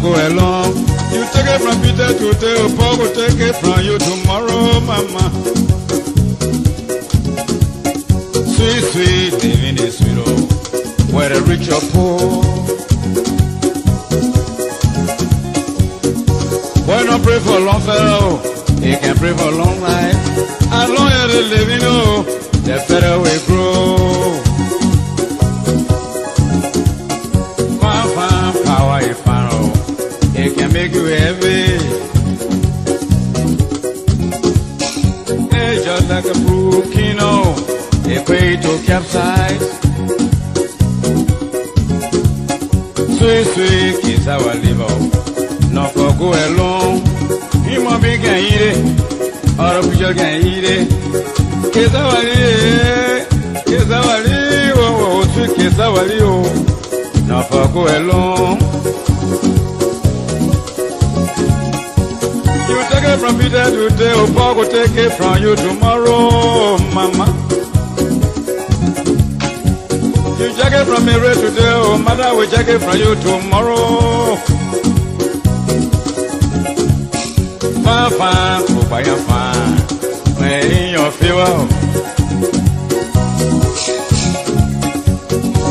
go along. You take it from Peter today, Paul will take it from you tomorrow, mama. Sweet, sweet, living is sweet, oh, whether rich or poor. Why not pray for long fellow? He can pray for long life. As long as they live, you know, the better we grow. Fine, power is fine, oh, it can make you heavy. It's just like a brook, you know, a way to capsize. Sweet, sweet is our liver. Not for go along. Human being can eat it, or a preacher can eat it. Kesawali, oh, sweet kesawali, oh. Not for go along. You take it from Peter today, oh, Paul will take it from you tomorrow, mama. You take it from Mary today, oh, mother will take it from you tomorrow. Fine, go by your fine, in your favor.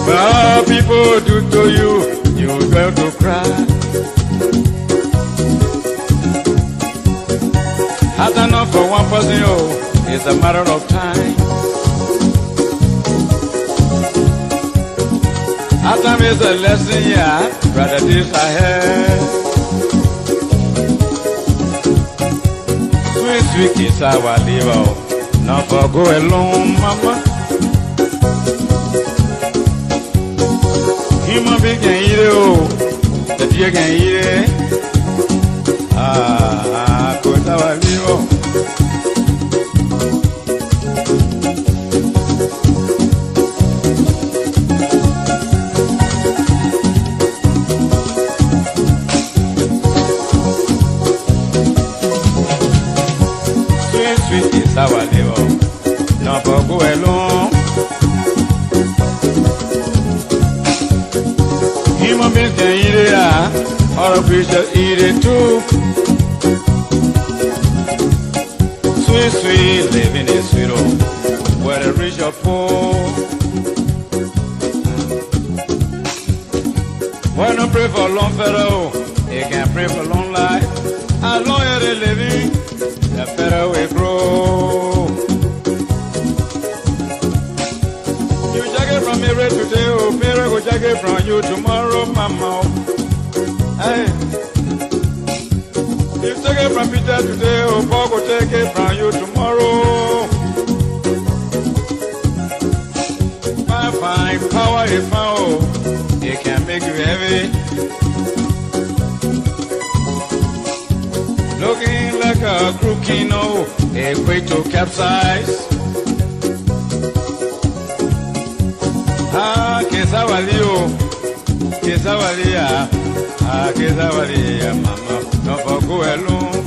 Well, people do to you, you go to cry. As I know for one person, oh, it's a matter of time. As time is a lesson, yeah, brother, this I have. Sweet kiss our liver, not for go alone, mama. Human being can eat it, oh, the deer can eat it. Go our liver. Sweet is our liver, not for go alone. Human beings can eat it, or a creature eat it too. Sweet, sweet, living is sweet, oh, whether rich or poor. Why not pray for long fellow? He can pray for long life. As long as they living, the better we grow. You take it from Mary today, oh, Mary will take it from you tomorrow, mama. Hey. You take it from Peter today, oh, Paul will take it from you tomorrow. Fine, power is fine, oh, it can make you heavy. Looking like a crook, you know, a way to capsize. Kesawali, oh, Kesawali, Kesawali, mama, no for go alone.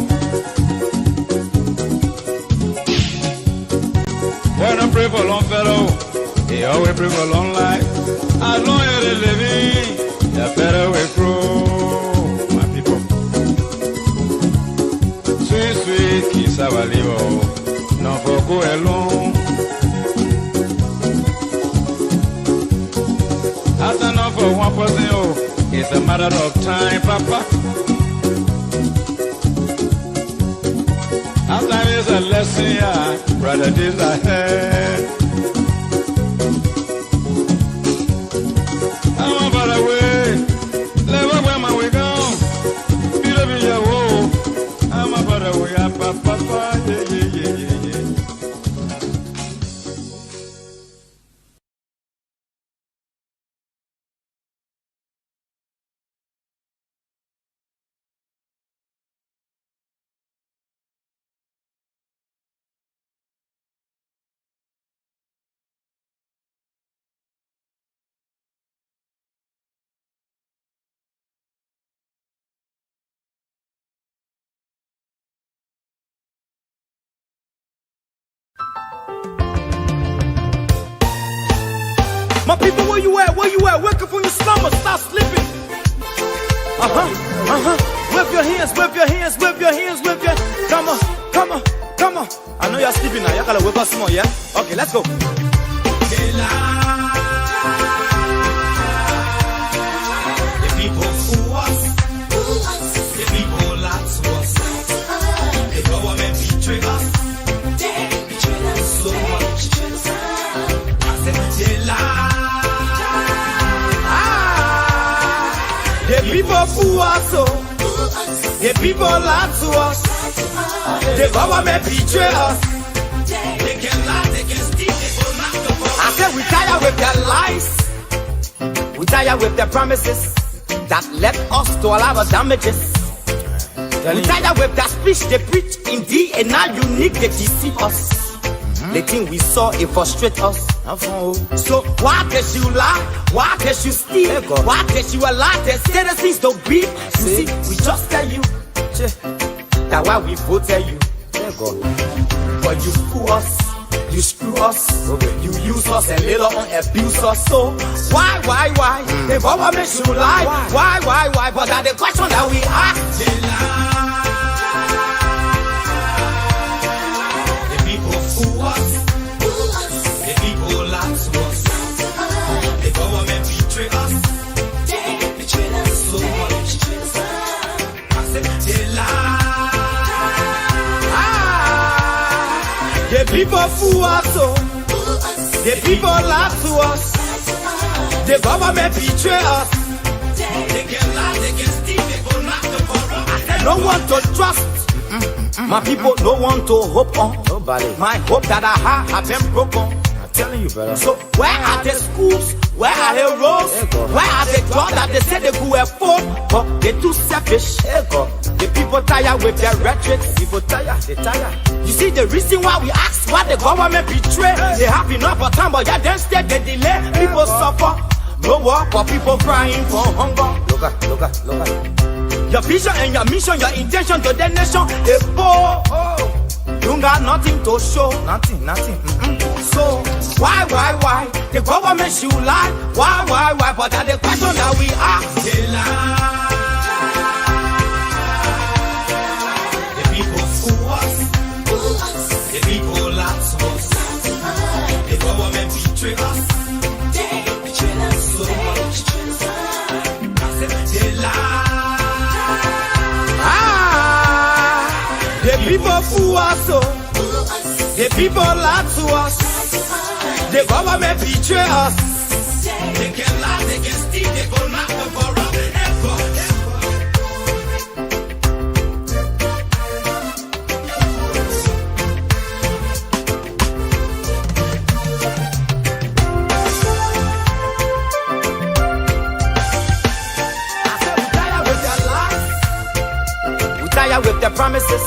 Why not pray for long fellow? He always pray for long life. As long as they living, the better we grow, my people. Sweet, sweet, kiss our liver, not for go alone. As enough for one person, oh, it's a matter of time, papa. As time is a lesson, yeah, brother, this I had. I'm about the way, never where my way gone. Be your woe. I'm about the way, papa, yeah, yeah, yeah, yeah, yeah. My people, where you at? Where you at? Wake up from your slumber, stop sleeping. Wave your hands, wave your hands, wave your hands, wave your. Come on, come on, come on. I know you're sleeping now. You gotta wake up some more, yeah? Okay, let's go. The people fool us. The people lie to us. The government betray us. They betray us so much. I said they lie. The people fool us, oh. The people lie to us. The government betray us. They can lie, they can steal, they will not go. I said we tired with their lies. We tired with their promises that led us to all our damages. We tired with their speech they preach indeed, and now unique they deceive us. The thing we saw, it frustrate us. So why did you lie? Why did you steal? Why did you allow the citizens to grieve? You see, we just tell you that why we voted you. But you fool us, you screw us, you use us and later on abuse us. So why? The government should lie. Why? But that's the question that we ask. They lie. The people fool us. The people lie to us. The government betray us. They betray us so much. I said they lie. The people fool us, oh. The people lie to us. The government betray us. They can lie, they can steal, they go knock the corrupt. No one to trust. My people, no one to hope on. Nobody. My hope that I have been broken. I'm telling you, brother. So where are the schools? Where are the roads? Where are the jobs that they say they could afford? But they're too selfish. The people tired with their rhetoric. People tired, they tired. You see the reason why we ask why the government betray. They have enough of time, but yeah, then instead they delay. People suffer. No work, but people crying for hunger. Look at. Your vision and your mission, your intention to the nation, they poor. You got nothing to show. Nothing. So why? The government should lie. Why? But that's the question that we ask. They lie. The people fool us. The people lie to us. The government betray us. They betray us so much. I said they lie. The people fool us, oh. The people lie to us. The government betray us. They can lie, they can steal, they go knock the corrupt. With the promises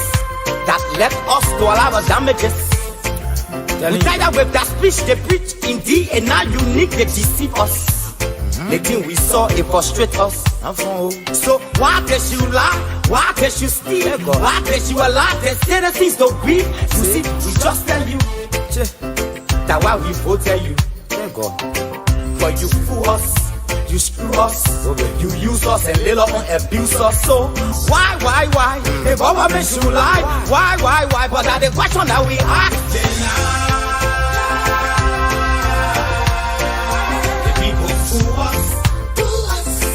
that led us to all our damages. We tired with that speech they preach indeed, and now unique they deceive us. The thing we saw, it frustrate us. So why did you lie? Why did you steal? Why did you allow the citizens to grieve? You see, we just tell you that why we voted you. But you fool us. You screw us, you use us and later on abuse us. So why? The government should lie. Why? But that's the question that we ask. The people fool us.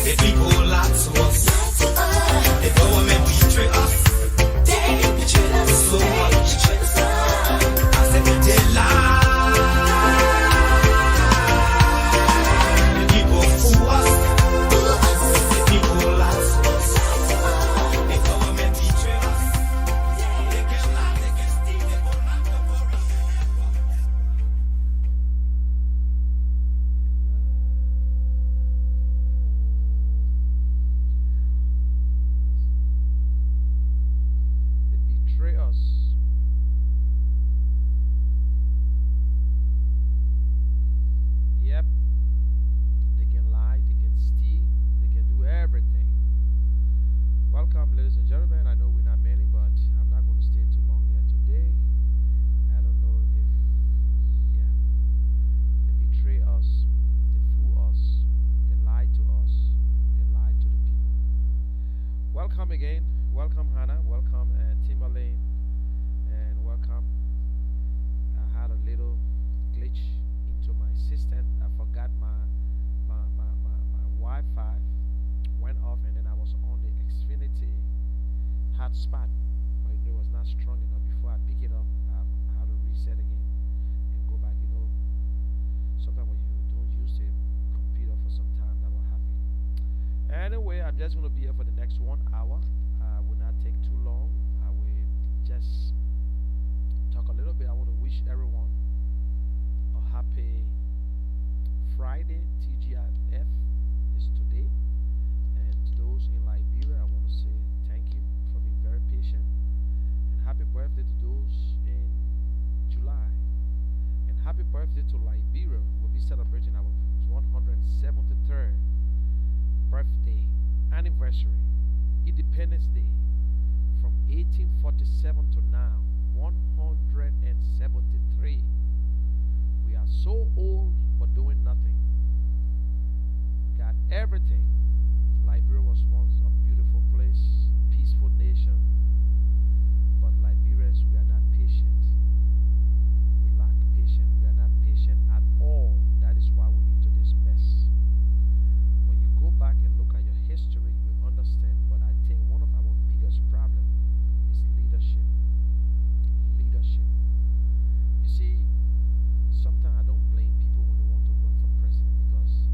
The people lie to us. The government betray us. They betray us so much. I said they lie. again. Welcome, Hannah. Welcome, Timberlane. And welcome. I had a little glitch into my system. I forgot my Wi-Fi went off, and then I was on the Xfinity hotspot, but it was not strong enough. Before I pick it up, I had to reset again and go back. Sometimes when you don't use the computer for some time, that will happen. Anyway, I'm just going to be here for the next 1 hour. I will not take too long. I will just talk a little bit. I want to wish everyone a happy Friday. TGIF is today. And to those in Liberia, I want to say thank you for being very patient. And happy birthday to those in July. And happy birthday to Liberia. We'll be celebrating our 173rd birthday anniversary, Independence Day, from 1847 to now, 173. We are so old but doing nothing. We got everything. Liberia was once a beautiful place, peaceful nation, but Liberians, we are not patient. We lack patience. We are not patient at all. That is why we're into this mess. When you go back and look at your history, you will understand. But I think one of our biggest problems is leadership. Leadership. You see, sometimes I don't blame people when they want to run for president, because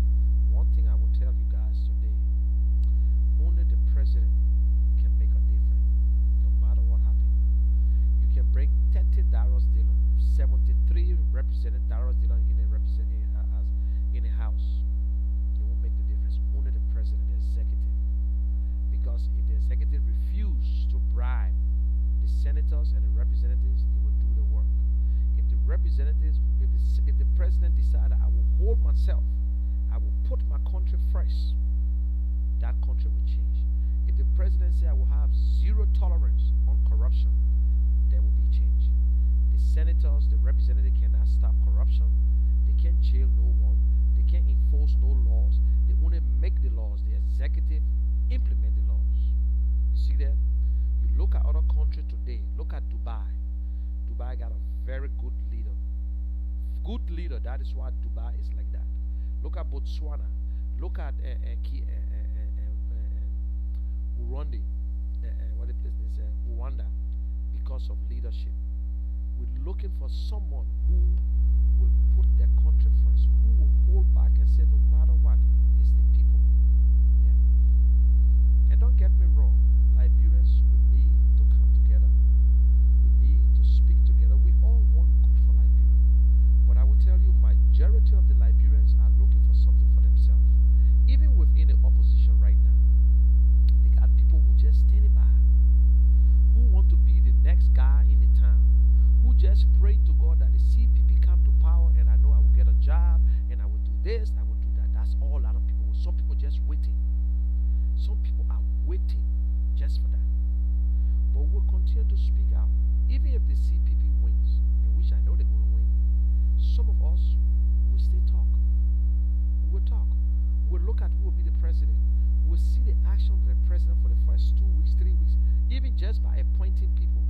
one thing I will tell you guys today, only the president can make a difference, no matter what happens. You can bring 30 Darius Dillon, 73 represented Darius Dillon in a house. It won't make the difference. Only the president, the executive. Because if the executive refuse to bribe the senators and the representatives, they will do the work. If the representatives, if the president decided, I will hold myself, I will put my country first, that country will change. If the president said, I will have zero tolerance on corruption, there will be change. The senators, the representatives cannot stop corruption. They can't jail no one. They can't enforce no laws. They only make the laws. The executive implement the laws. You see that? You look at other countries today. Look at Dubai. Dubai got a very good leader. Good leader. That is why Dubai is like that. Look at Botswana. Look at Burundi. What the place is? Rwanda. Because of leadership. We're looking for someone who will put their country first, who will hold back and say, no matter what, it's the people. Yeah. And don't get me wrong, Liberians, we need to come together. We need to speak together. We all want good for Liberia. But I will tell you, majority of the Liberians are looking for something for themselves. Even within the opposition right now, they got people who just standing by, who want to be the next guy in the town, who just pray to God that the CPP come to power and I know I will get a job and I will do this, I will do that. That's all a lot of people. Some people just waiting. Some people are waiting just for that. But we'll continue to speak out. Even if the CPP wins, and which I know they're going to win, some of us will still talk. We'll talk. We'll look at who will be the president. We'll see the action of the president for the first 2 weeks, 3 weeks. Even just by appointing people,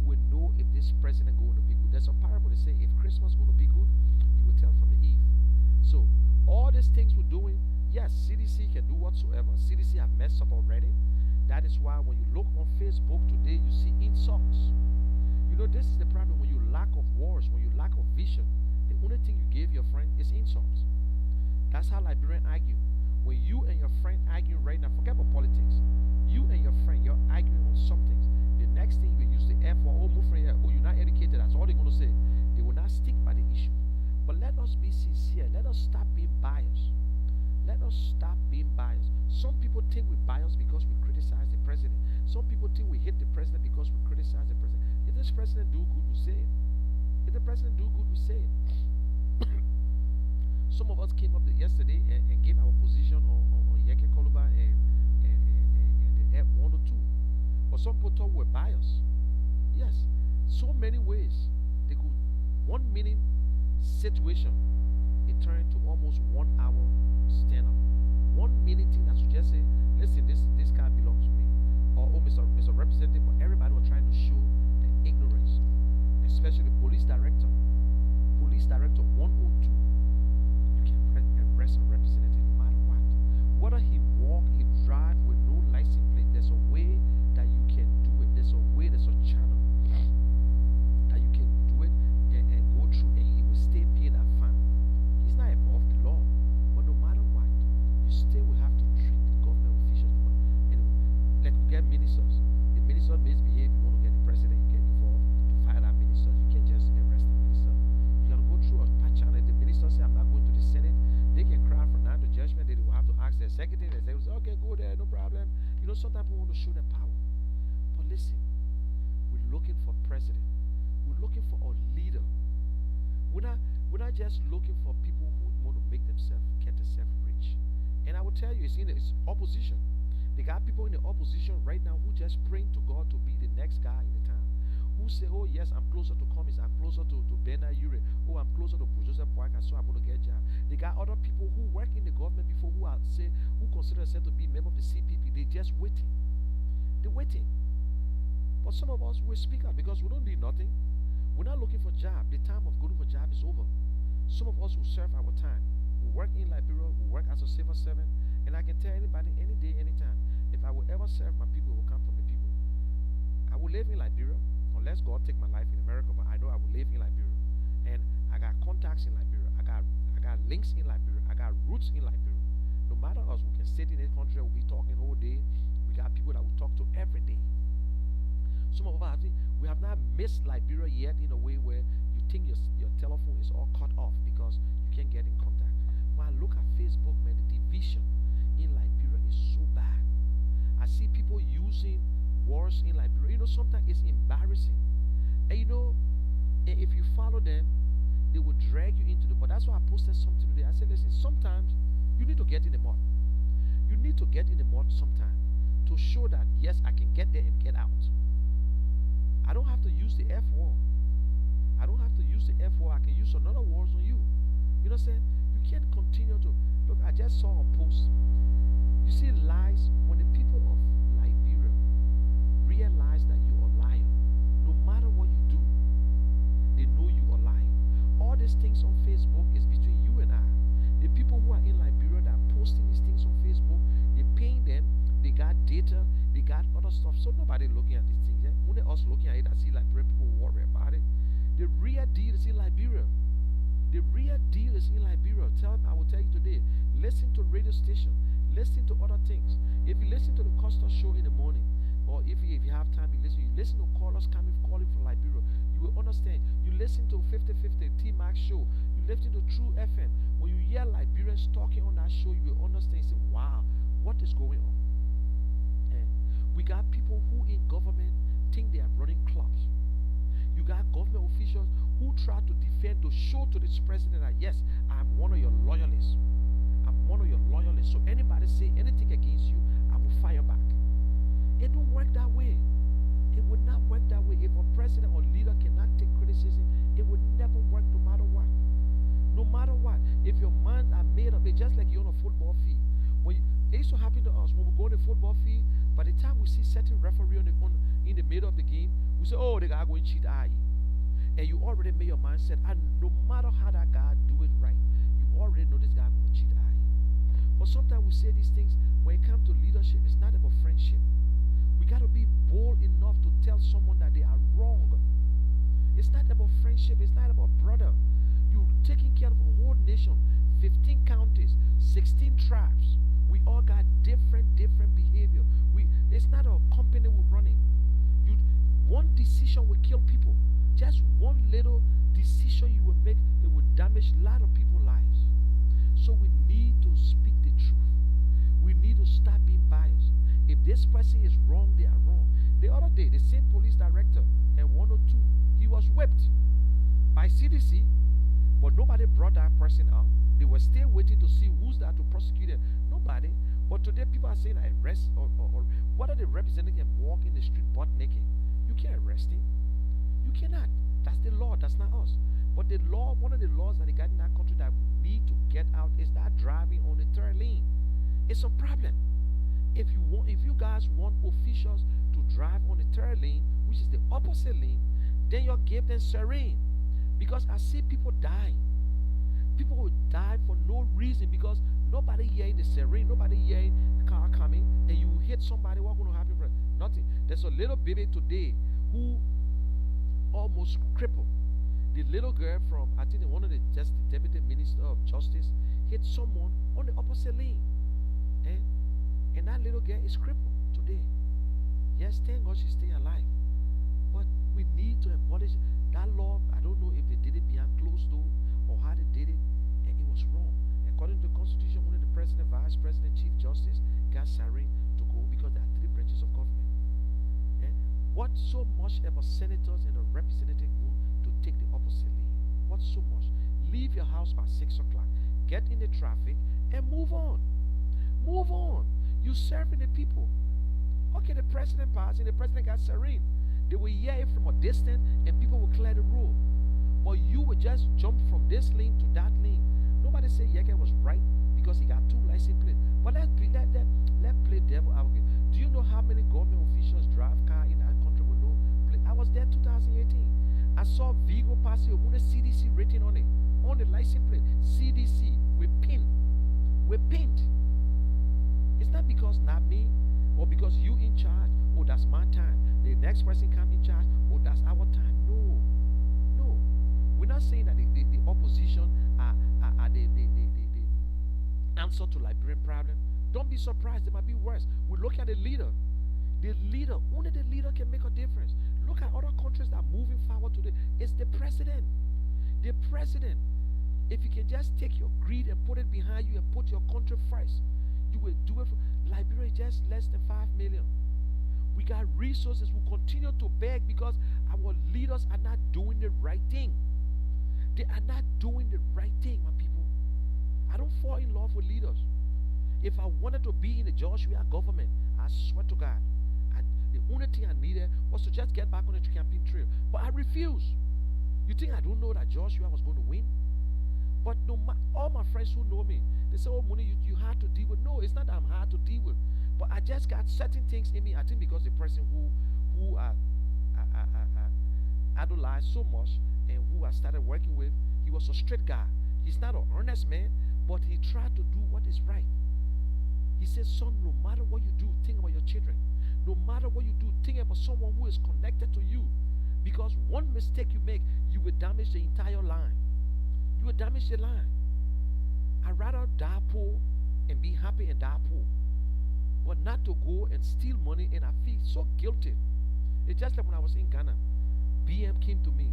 will know if this president going to be good. There's a parable that say if Christmas going to be good, you will tell from the eve. So all these things we're doing, yes, CDC can do whatsoever. CDC have messed up already. That is why when you look on Facebook today, you see insults. This is the problem when you lack of words, when you lack of vision. The only thing you give your friend is insults. That's how Liberians argue. When you and your friend argue right now, forget about politics. You and your friend, you're arguing on some things. The next thing you use the F for, oh, move from here, oh, you're not educated, that's all they're going to say. They will not stick by the issue. But let us be sincere. Let us stop being biased. Let us stop being biased. Some people think we're biased because we criticize the president. Some people think we hate the president because we criticize the president. If this president do good, we say it. If the president do good, we say it. Some of us came up yesterday and gave our position on Yeke Koluba and the F1 or 2. But some people thought we were biased. Yes, so many ways. They could, 1 minute situation, it turned to almost 1 hour stand up. 1 minute thing that should just say, listen, this car belongs to me. Or, oh, representative, but everybody was trying to show the ignorance, especially the police director. Police director 102. You can arrest a representative no matter what. Whether he walk, he drive with no license plate, there's a way that you can do it. There's a way, there's a channel that you can do it and go through, and he will still pay that fine. He's not above the law, but no matter what, you still will have to treat the government officials. Anyway, like we get ministers. The minister misbehave, you want to get the president, you get involved to fire that minister. You can't just arrest the minister. You gotta go through a patch channel. If the minister say, I'm not going to the Senate, they can cry for now the judgment. They will have to ask their secretary. They say, okay, go there, no problem. You know, sometimes people want to show their power. But listen, we're looking for president. We're looking for a leader. We're not just looking for people who want to make themselves, get themselves rich. And I will tell you, it's opposition. They got people in the opposition right now who just praying to God to be the next guy in the town. Who say, oh yes, I'm closer to Cummings, I'm closer to Bernard Ure, oh I'm closer to Joseph Boyka, so I'm going to get job. They got other people who work in the government before who consider themselves to be member of the CPP. They just waiting. They're waiting. But some of us will speak up because we don't need nothing. We're not looking for job. The time of going for job is over. Some of us will serve our time. We work in Liberia, we work as a civil servant, and I can tell anybody any day, anytime, if I will ever serve my people, it will come from the people. I will live in Liberia, unless God take my life in America, but I know I will live in Liberia. And I got contacts in Liberia. I got links in Liberia. I got roots in Liberia. No matter us, we can sit in this country, we'll be talking all day. We got people that we talk to every day. Some of us, we have not missed Liberia yet in a way where you think your telephone is all cut off because you can't get in contact. When I look at Facebook, man, the division in Liberia is so bad. I see people using words in Liberia. You know, sometimes it's embarrassing. And you know, if you follow them, they will drag you into the mud. That's why I posted something today. I said, listen, sometimes you need to get in the mud. You need to get in the mud sometime to show that, yes, I can get there and get out. I don't have to use the F word. I don't have to use the F word. I can use another words on you. You know what I'm saying? You can't continue to look. I just saw a post. You see lies when the people of Liberia realize that you are a liar. No matter what you do, they know you are lying. All these things on Facebook is between you and I. The people who are in Liberia that are posting these things on Facebook, they're paying them. They got data. They got other stuff. So nobody looking at these things. Yeah? Only us looking at it. I see Liberian people worry about it. The real deal is in Liberia. The real deal is in Liberia. I will tell you today. Listen to radio station. Listen to other things. If you listen to the Costa show in the morning, or if you have time, you listen to callers calling from Liberia. You will understand. You listen to 50-50 T-Max show. You listen to True FM. When you hear Liberians talking on that show, you will understand. You say, wow, what is going on? And we got people who in government think they are running clubs. You got government officials who try to defend, to show to this president that, yes, I'm one of your loyalists. I'm one of your loyalists. So anybody say anything against you, I will fire back. It don't work that way. It would not work that way. If a president or leader cannot take criticism, it would never work no matter what. No matter what. If your minds are made up, it's just like you're on a football field. It used to happen to us when we go on the football field. By the time we see certain referee in the middle of the game, we say, oh, the guy going to cheat IE. And you already made your mindset, and no matter how that guy do it right, you already know this guy going to cheat IE. But sometimes we say these things, when it comes to leadership, it's not about friendship. We got to be bold enough to tell someone that they are wrong. It's not about friendship. It's not about brother. You're taking care of a whole nation, 15 counties, 16 tribes. We all got different behavior. It's not a company we're running. One decision will kill people. Just one little decision you will make, it will damage a lot of people's lives. So we need to speak the truth. We need to stop being biased. If this person is wrong, they are wrong. The other day, the same police director at 102, he was whipped by CDC, but nobody brought that person out. They were still waiting to see who's there to prosecute him. Nobody. But today people are saying arrest or what are they representing him walk in the street butt naked? You can't arrest him. You cannot. That's the law. That's not us. But the law, one of the laws that they got in that country that we need to get out is that driving on the third lane. It's a problem. If you guys want officials to drive on the third lane, which is the opposite lane, then you give them serene. Because I see people dying. People will die for no reason because nobody hearing the serene, nobody hearing car coming, and you hit somebody. What's going to happen? Nothing. There's a little baby today who almost crippled. The little girl from, I think, one of the just the deputy minister of justice hit someone on the opposite lane, and that little girl is crippled today. Yes, thank God she's still alive, but we need to abolish that law. I don't know if they did it behind closed door or how they did it, and it was wrong. According to the Constitution, only the president, vice president, chief justice got siren to go because there are three branches of government. What so much about senators and the representative move to take the opposite lane? What so much? Leave your house by 6 o'clock, get in the traffic, and move on. Move on. You serving the people. Okay, the president passed and the president got serene. They will hear it from a distance and people will clear the road. But you will just jump from this lane to that lane. Nobody say Yeke was right because he got 2 license plates. But let's play devil advocate. Do you know how many government officials drive car in our country with no plate? I was there 2018. I saw Vigo pass it with a CDC rating on it, on the license plate. CDC with pin. With paint. It's not because not me or because you in charge. Oh, that's my time. The next person come in charge. Oh, that's our time. No. No. We're not saying that the opposition are the answer to Liberian problem. Don't be surprised. They might be worse. We look at the leader. The leader, only the leader can make a difference. Look at other countries that are moving forward today. It's the president. The president. If you can just take your greed and put it behind you and put your country first, you will do it. Liberia is just less than 5 million. We got resources. We continue to beg because our leaders are not doing the right thing. They are not doing the right thing, my people. I don't fall in love with leaders. If I wanted to be in the Joshua government, I swear to God, the only thing I needed was to just get back on the campaign trail. But I refused. You think I don't know that Joshua was going to win? But no, all my friends who know me, they say, oh, Muni, you hard to deal with. No, it's not that I'm hard to deal with. But I just got certain things in me. I think because the person who I idolized so much and who I started working with, he was a straight guy. He's not an earnest man, but he tried to do what is right. He said, son, no matter what you do, think about your children. No matter what you do, think about someone who is connected to you. Because one mistake you make, you will damage the entire line. You will damage the line. I'd rather die poor and be happy and die poor. But not to go and steal money, and I feel so guilty. It's just like when I was in Ghana. BM came to me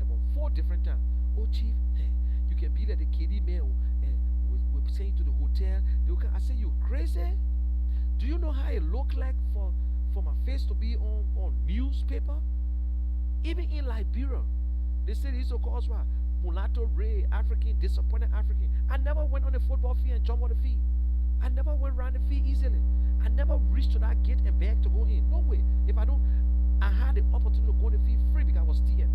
about 4 different times. Oh, Chief, hey, you can be like the KD mail and we'll send you to the hotel. I say, you crazy? Do you know how it look like for my face to be on newspaper? Even in Liberia, they say this of course what? Mulatto, Ray, African, disappointed African. I never went on the football field and jumped on the field. I never went around the field easily. I never reached to that gate and begged to go in. No way. If I don't, I had the opportunity to go on the field free because I was TM.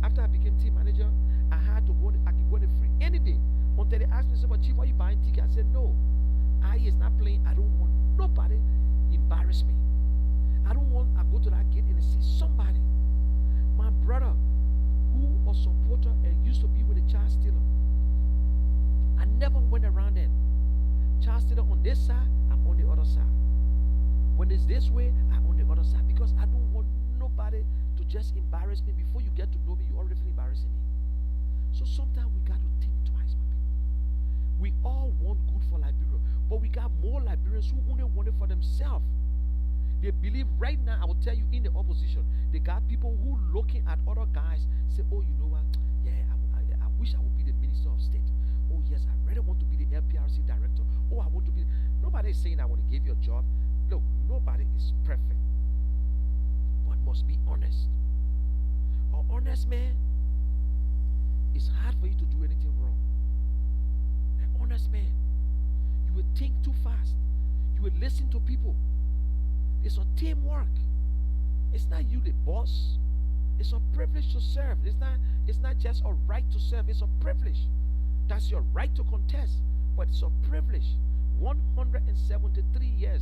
After I became team manager, I had to go. I could go on the free any day. Until they asked me, so, but Chief, why are you buying tickets? I said, no. I is not playing. I don't want nobody embarrass me. I don't want. I go to that gate and see somebody. My brother, who was supporter and used to be with a child stealer. I never went around them. Child stealer on this side, I'm on the other side. When it's this way, I'm on the other side because I don't want nobody to just embarrass me. Before you get to know me, you already feel embarrassing me. So sometimes we got to think twice, my people. We all want good for Liberia, but we got more Liberians who only want it for themselves. They believe right now, I will tell you, in the opposition, they got people who looking at other guys, say, oh, you know what? Yeah, I wish I would be the Minister of State. Oh, yes, I really want to be the LPRC director. Oh, I want to be. Nobody is saying I want to give you a job. Look, nobody is perfect. But must be honest. An honest man, it's hard for you to do anything wrong. An honest man, you will think too fast. You will listen to people. It's a teamwork. It's not you the boss. It's a privilege to serve. It's not just a right to serve. It's a privilege. That's your right to contest, but it's a privilege. 173 years,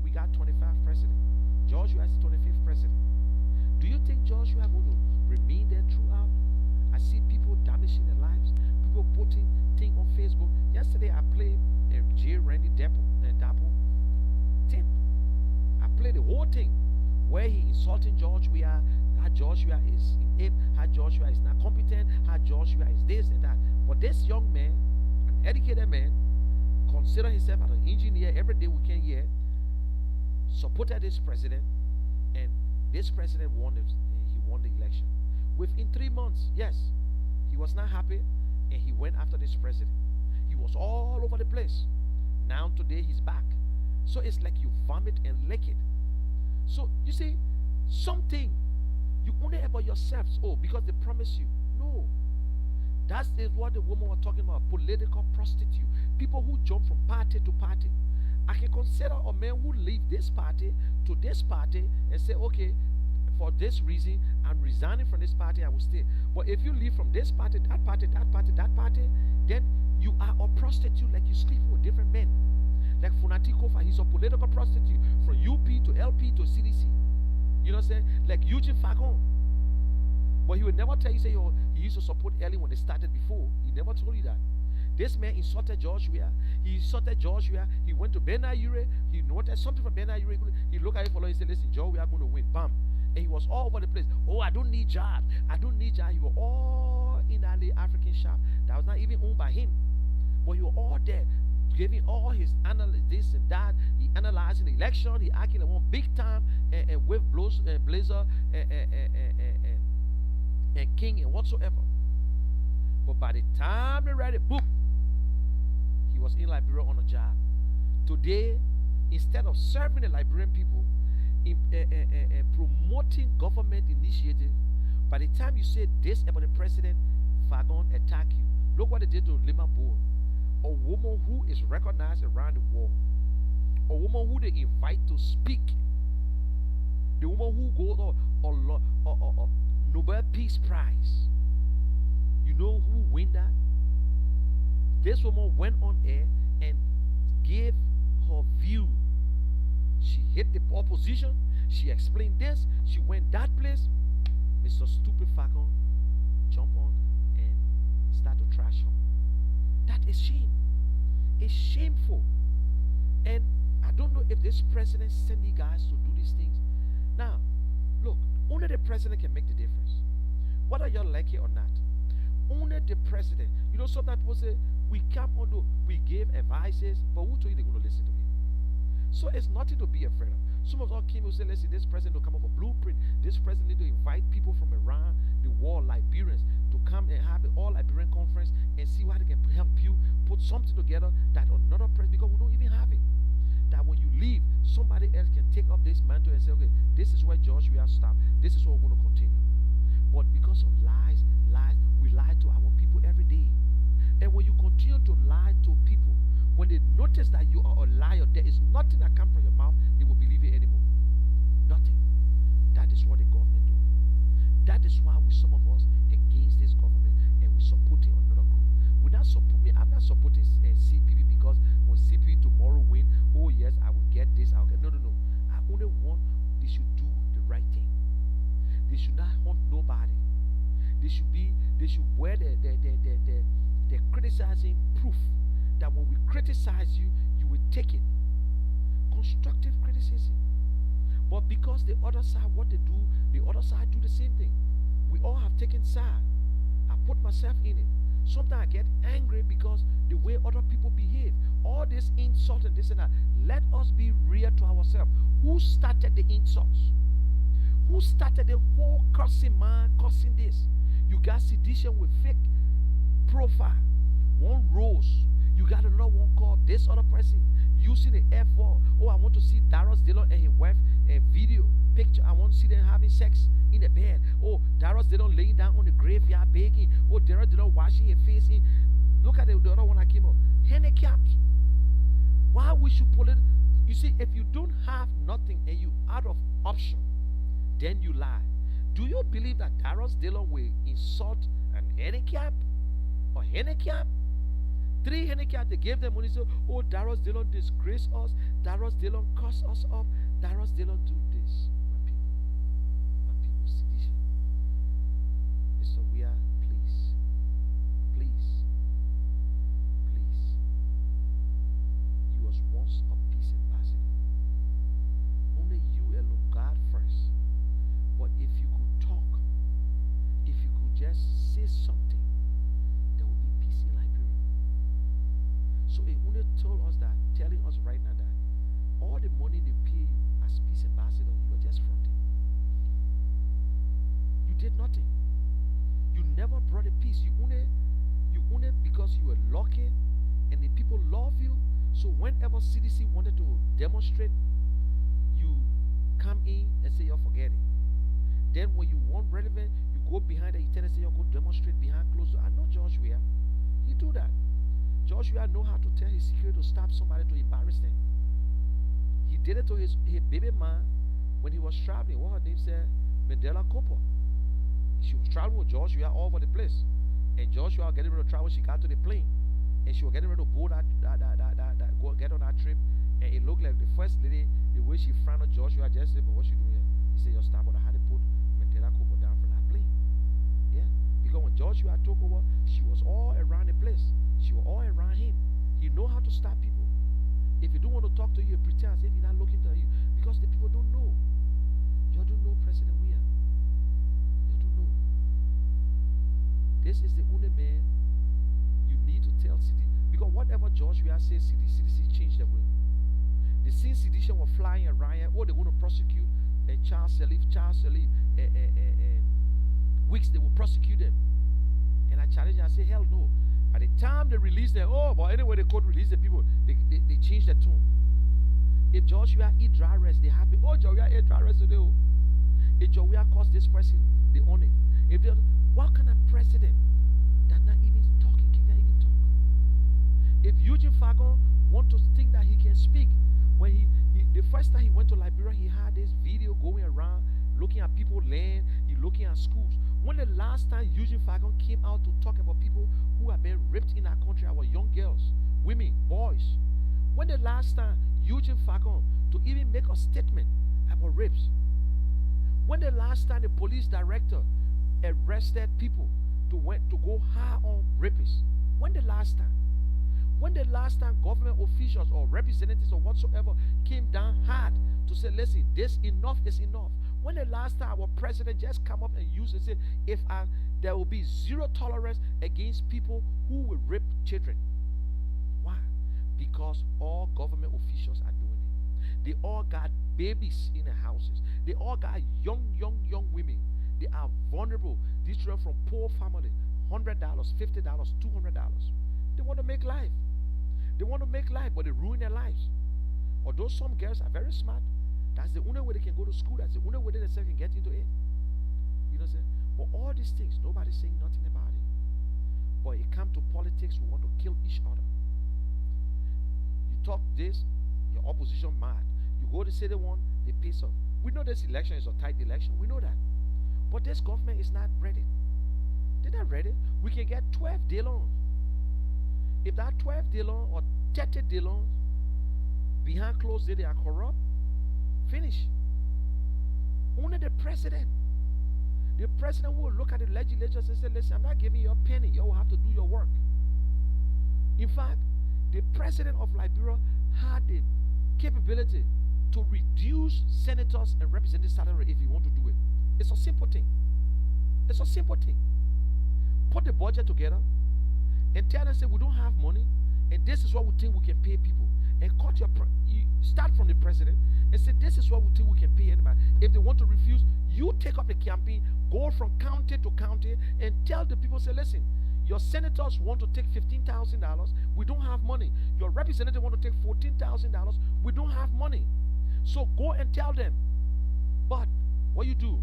we got 25 presidents. Joshua is 25th president. Do you think Joshua going to remain there throughout? I see people damaging their lives, people putting things on Facebook. Yesterday I played J. Randy Dapple tape. I played the whole thing where he insulting Joshua, how Joshua is inept, how Joshua is not competent, how Joshua is this and that. But this young man, an educated man, consider himself as an engineer every day we can hear, supported this president, and this president won the election. Within 3 months, yes, he was not happy, and he went after this president. He was all over the place. Now today he's back. So it's like you vomit and lick it. So you see, something you only about yourselves. Oh, because they promise you. No. That is what the woman was talking about. Political prostitute. People who jump from party to party. I can consider a man who leave this party to this party and say, okay, for this reason, I'm resigning from this party, I will stay. But if you leave from this party, that party, that party, that party, then you are a prostitute, like you sleep with different men. Like Funatikofa, he's a political prostitute from UP to LP to CDC. You know what I'm saying? Like Eugene Fagon. But he would never tell you, say, oh, he used to support Ellie when they started before. He never told you that. This man insulted Joshua. He insulted Joshua. He went to Ben Ayure. He noticed something from Ben Ayure. He looked at it for long. He said, listen, Joe, we are going to win. Bam. And he was all over the place. Oh, I don't need jobs. I don't need jobs. He was all in that African shop that was not even owned by him. But he was all there, giving all his analysis, this and that. He analyzing the election. He acting like one big time and with blazer and king and whatsoever. But by the time they read the book, he was in Liberia on a job. Today, instead of serving the Liberian people, in promoting government initiative, by the time you say this about the president, Fagon attack you. Look what they did to Lima Boer, a woman who is recognized around the world, a woman who they invite to speak, the woman who goes on Nobel Peace Prize. You know who win that? This woman went on air and gave her view. She hit the opposition. She explained this. She went that place. Mr. Stupid Fagon jump on and start to trash her. That is shame. It's shameful. And I don't know if this president sent you guys to do these things. Now, look, only the president can make the difference. Whether you like it or not. Only the president. You know, sometimes people say, we come on, we gave advices, but who told you they're going to listen to it? So it's nothing to be afraid of. Some of us came and say, listen, this president will come up with a blueprint. This president need to invite people from around the world, Liberians, to come and have the All Liberian Conference and see how they can help you put something together that another president, because we don't even have it. That when you leave, somebody else can take up this mantle and say, okay, this is where George we have stopped. This is what we're going to continue. But because of lies, we lie to our people every day. And when you continue to lie to people, when they notice that you are a liar, there is nothing that comes from your mouth, they will believe it anymore. Nothing. That is what the government do. That is why some of us against this government and we supporting another group. We're not support me. I'm not supporting CPP because when CPP tomorrow win, oh yes, I will get this. I'll get no. I only want they should do the right thing. They should not hunt nobody. They should wear the criticizing proof that when we criticize you, you will take it. Constructive criticism. But because the other side, what they do, the other side do the same thing. We all have taken side. I put myself in it. Sometimes I get angry because the way other people behave. All this insult and this and that. Let us be real to ourselves. Who started the insults? Who started the whole cursing man, cursing this? You got sedition with fake profile. One rose. You got another one called this other person using the F4. Oh, I want to see Darius Dillon and his wife a video picture. I want to see them having sex in the bed. Oh, Darius Dillon laying down on the graveyard begging. Oh, Darius Dillon washing his face in. Look at the other one that came up. Handicapped. Why we should pull it? You see, if you don't have nothing and you out of option, then you lie. Do you believe that Darius Dillon will insult an handicap? Or handicap? 3 handicap, they gave them money. So, oh, Darius Dillon disgrace us. Darius Dillon cuss us up. Darius Dillon do this, my people. My people, sedition. Mr. Weir, please, please, please. You was once a peace ambassador. Only you alone, God first. But if you could talk, if you could just say something, there would be peace in Liberia. So it only told us that, telling us right now that all the money they pay you as peace ambassador, you are just fronting. You did nothing. You never brought a peace. You only because you were lucky and the people love you. So whenever CDC wanted to demonstrate, you come in and say you're forgetting. Then when you want relevant, you go behind the internet and say you're going to demonstrate behind closed doors. I know George Weah. He do that. George Weah know how to tell his secret to stop somebody to embarrass them. He did it to his baby man when he was traveling. What her name said? Mandela Cooper. She was traveling with George Weah all over the place. And George Weah was getting ready to travel. She got to the plane. And she was getting ready to board go get on that trip. And it looked like the first lady, the way she frowned at George Weah, just said, but what you doing here? He said, you're stop, but I had to put Mandela Cooper down from that plane. Yeah. Because when George Weah took over, she was all around the place. She was all around him. He know how to stop people. If you don't want to talk to you, pretend as if he's not looking at you. Because the people don't know. You don't know President Weah. You don't know. This is the only man you need to tell CD. Because whatever George Weah says, CDC changed their way. The same sedition were flying around here. Oh, they're going to prosecute Charles Sirleaf, Weeks, they will prosecute them. And I challenge them, I say, hell no. By the time they release them, oh, but anyway, they could release the people, they change their tune. If George Weah eat dry rice, they happy. Oh, George Weah ate dry rice today. Oh. If George Weah cost this person, they own it. If they, what kind of president that not even talking, cannot even talk? If Eugene Fagon want to think that he can speak, when he the first time he went to Liberia, he had this video going around, looking at people land, he looking at schools. When the last time Eugene Fagon came out to talk about people who have been raped in our country, our young girls, women, boys? When the last time Eugene Fagon to even make a statement about rapes? When the last time the police director arrested people to go high on rapists? When the last time? When the last time government officials or representatives or whatsoever came down hard to say, listen, this enough is enough? When the last time our president just come up and use and say, there will be zero tolerance against people who will rape children? Why? Because all government officials are doing it. They all got babies in their houses. They all got young women. They are vulnerable. These children from poor families, $100, $50, $200. They want to make life. They want to make life, but they ruin their lives. Although some girls are very smart, that's the only way they can go to school. That's the only way they themselves can get into it. You know what I'm saying? But all these things, nobody's saying nothing about it. But it comes to politics, we want to kill each other. You talk this, your opposition mad. You go to say they want, they piss off. We know this election is a tight election. We know that. But this government is not ready. They're not ready. We can get 12-day loans. If that 12-day loan or 30-day loans behind closed door, they are corrupt, finish. Only the president will look at the legislators and say, listen, I'm not giving you a penny. You will have to do your work. In fact, the president of Liberia had the capability to reduce senators and representatives' salary if he want to do it. It's a simple thing. It's a simple thing. Put the budget together and tell them, say, we don't have money, and this is what we think we can pay people. And cut you start from the president and say, this is what we think we can pay anybody. If they want to refuse, you take up the campaign, go from county to county, and tell the people, say, listen, your senators want to take $15,000, we don't have money. Your representative want to take $14,000, we don't have money. So go and tell them. But what you do,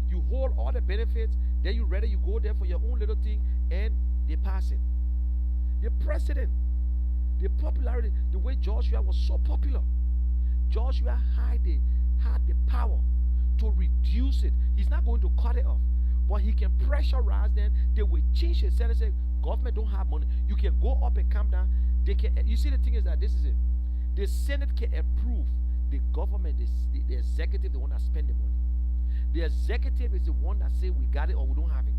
you hold all the benefits, then you ready, you go there for your own little thing, and they pass it. The president, the popularity, the way George Weah was so popular, George Weah had the power to reduce it. He's not going to cut it off, but he can pressurize them. They will change it. Say, government don't have money. You can go up and come down. They can. You see, the thing is that this is it. The Senate can approve The government, the executive, the one that spend the money. The executive is the one that say we got it or we don't have it.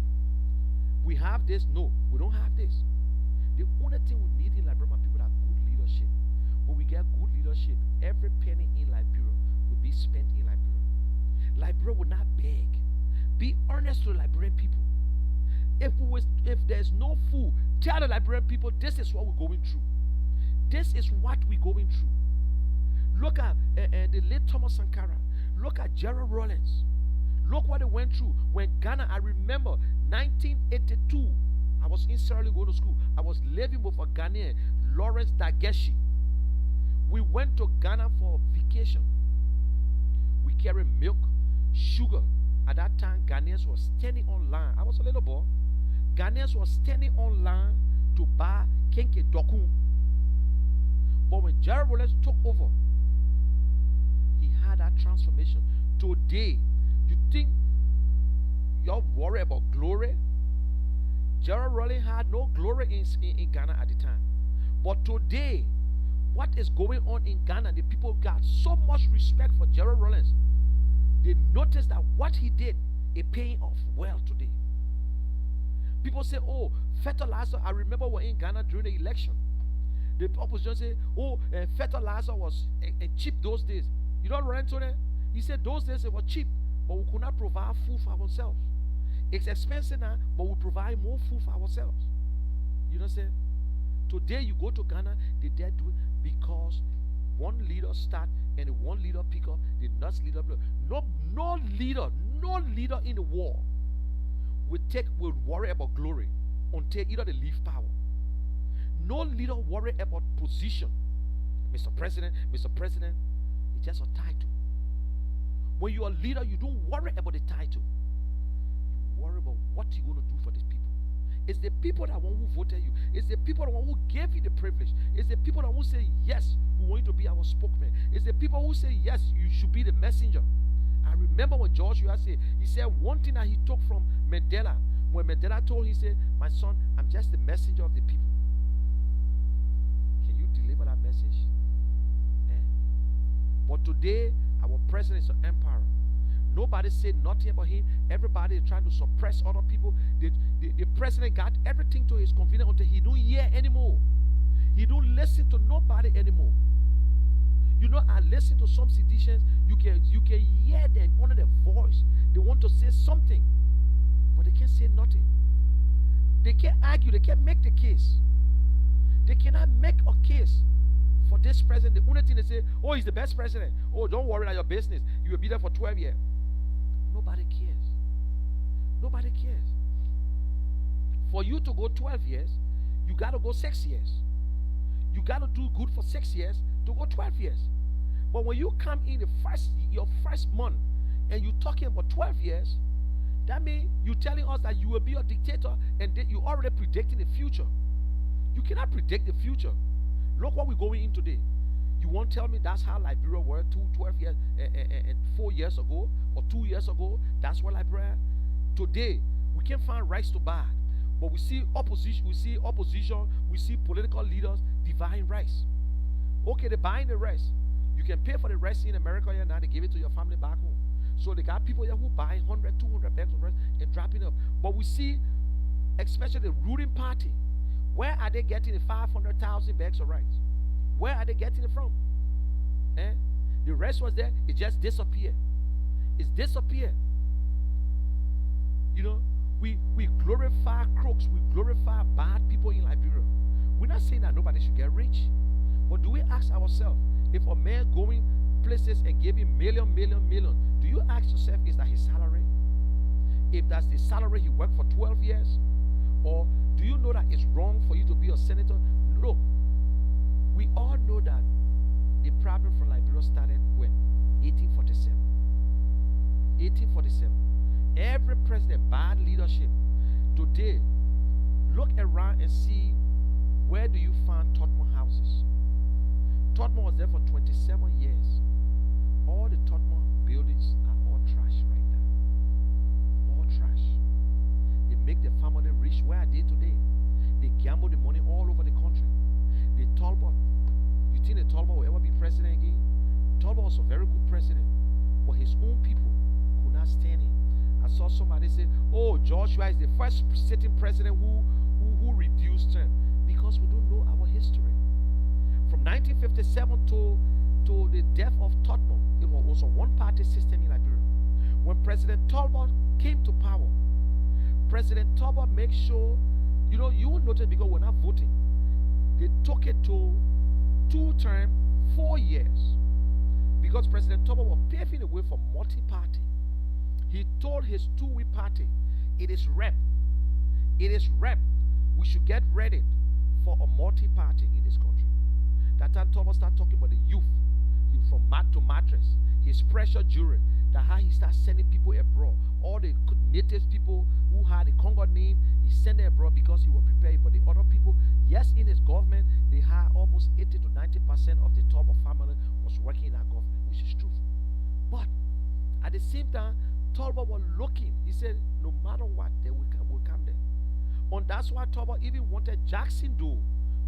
We have this, no, we don't have this. The only thing we need in Liberia, my people, are good leadership. When we get good leadership, every penny in Liberia will be spent in Liberia. Liberia will not beg. Be honest to the Liberian people. If there's no food, tell the Liberian people this is what we're going through. This is what we're going through. Look at the late Thomas Sankara. Look at Gerald Rollins. Look what they went through when Ghana. I remember 1982. I was in Sierra Leone going to school. I was living with a Ghanaian, Lawrence Dageshi. We went to Ghana for vacation. We carried milk, sugar. At that time, Ghanaians were standing on line. I was a little boy. Ghanaians were standing on line to buy kenke dokun. But when Gerald Rollins took over, he had that transformation. Today, you think you're worried about glory? Gerald Rollins had no glory in Ghana at the time. But today, what is going on in Ghana, the people got so much respect for Gerald Rollins. They noticed that what he did is paying off well today. People say, oh, fertilizer. I remember we were in Ghana during the election. The opposition say, oh, fertilizer was cheap those days. You know what Rollins told them? He said those days it was cheap, but we could not provide food for ourselves. It's expensive now, but we provide more food for ourselves. You know what I'm saying? Today you go to Ghana, they dare do it because one leader start and the one leader pick up, the next leader. No leader in the world will worry about glory until either they leave power. No leader worry about position. Mr. President, it's just a title. When you are a leader, you don't worry about the title. You worry about what you're going to do for these people. It's the people that want who voted you. It's the people that want who gave you the privilege. It's the people that who say, yes, we want you to be our spokesman. It's the people who say, yes, you should be the messenger. I remember when George Weah said, he said one thing that he took from Mandela. When Mandela told him, he said, my son, I'm just the messenger of the people. Can you deliver that message? But today, our president is an emperor. Nobody said nothing about him. Everybody is trying to suppress other people. The president got everything to his convenience until he don't hear anymore. He don't listen to nobody anymore. You know, I listen to some seditious. You can hear them under their voice. They want to say something, but they can't say nothing. They can't argue. They can't make the case. They cannot make a case for this president. The only thing they say, oh, he's the best president. Oh, don't worry about your business. You will be there for 12 years. Nobody cares. Nobody cares. For you to go 12 years, you got to go 6 years. You got to do good for 6 years to go 12 years. But when you come in your first month and you're talking about 12 years, that means you're telling us that you will be a dictator and you're already predicting the future. You cannot predict the future. Look what we're going in today. You won't tell me that's how Liberia were 12 years and 4 years ago or 2 years ago. That's what Liberia. Today we can't find rights to buy, but we see opposition. We see political leaders dividing rights. Okay, they're buying the rice. You can pay for the rice in America here now. They give it to your family back home. So they got people here who buy 100, 200 bags of rice and dropping up. But we see, especially the ruling party. Where are they getting the 500,000 bags of rice? Where are they getting it from? The rest was there. It just disappeared. It's disappeared. You know, we glorify crooks. We glorify bad people in Liberia. We're not saying that nobody should get rich. But do we ask ourselves, if a man going places and giving million, do you ask yourself, is that his salary? If that's the salary he worked for 12 years? Or do you know that it's wrong for you to be a senator? No. We all know that the problem from Liberia started when? 1847. 1847. Every president, bad leadership. Today, look around and see, where do you find Tottenham houses? Tottenham was there for 27 years. All the Tottenham buildings are all trash right now. All trash. They make the family rich. Where are they today? They gamble the money all over the country. The Talbot, you think the Talbot will ever be president again? Talbot Talbot was a very good president, but his own people could not stand him. I saw somebody say, "Oh, Joshua is the first sitting president who reduced term," because we don't know our history. From 1957 to the death of Tottenham, it was a one-party system in Liberia. When President Talbot came to power, President Talbot made sure, you will notice because we're not voting, they took it to 2 term, 4 years, because President Talbot was paving the way for multi-party. He told his two-week party, it is rep. We should get ready for a multi-party in this country. That time Talbot started talking about the youth. From mat to mattress, his pressure jury, that how he started sending people abroad. All the native people who had the Congo name, he sent them abroad because he was prepared. But the other people, yes, in his government, they had almost 80 to 90% of the Talbot family was working in that government, which is true. But at the same time, Talbot was looking. He said, no matter what, they will come there. And that's why Talbot even wanted Jackson Doe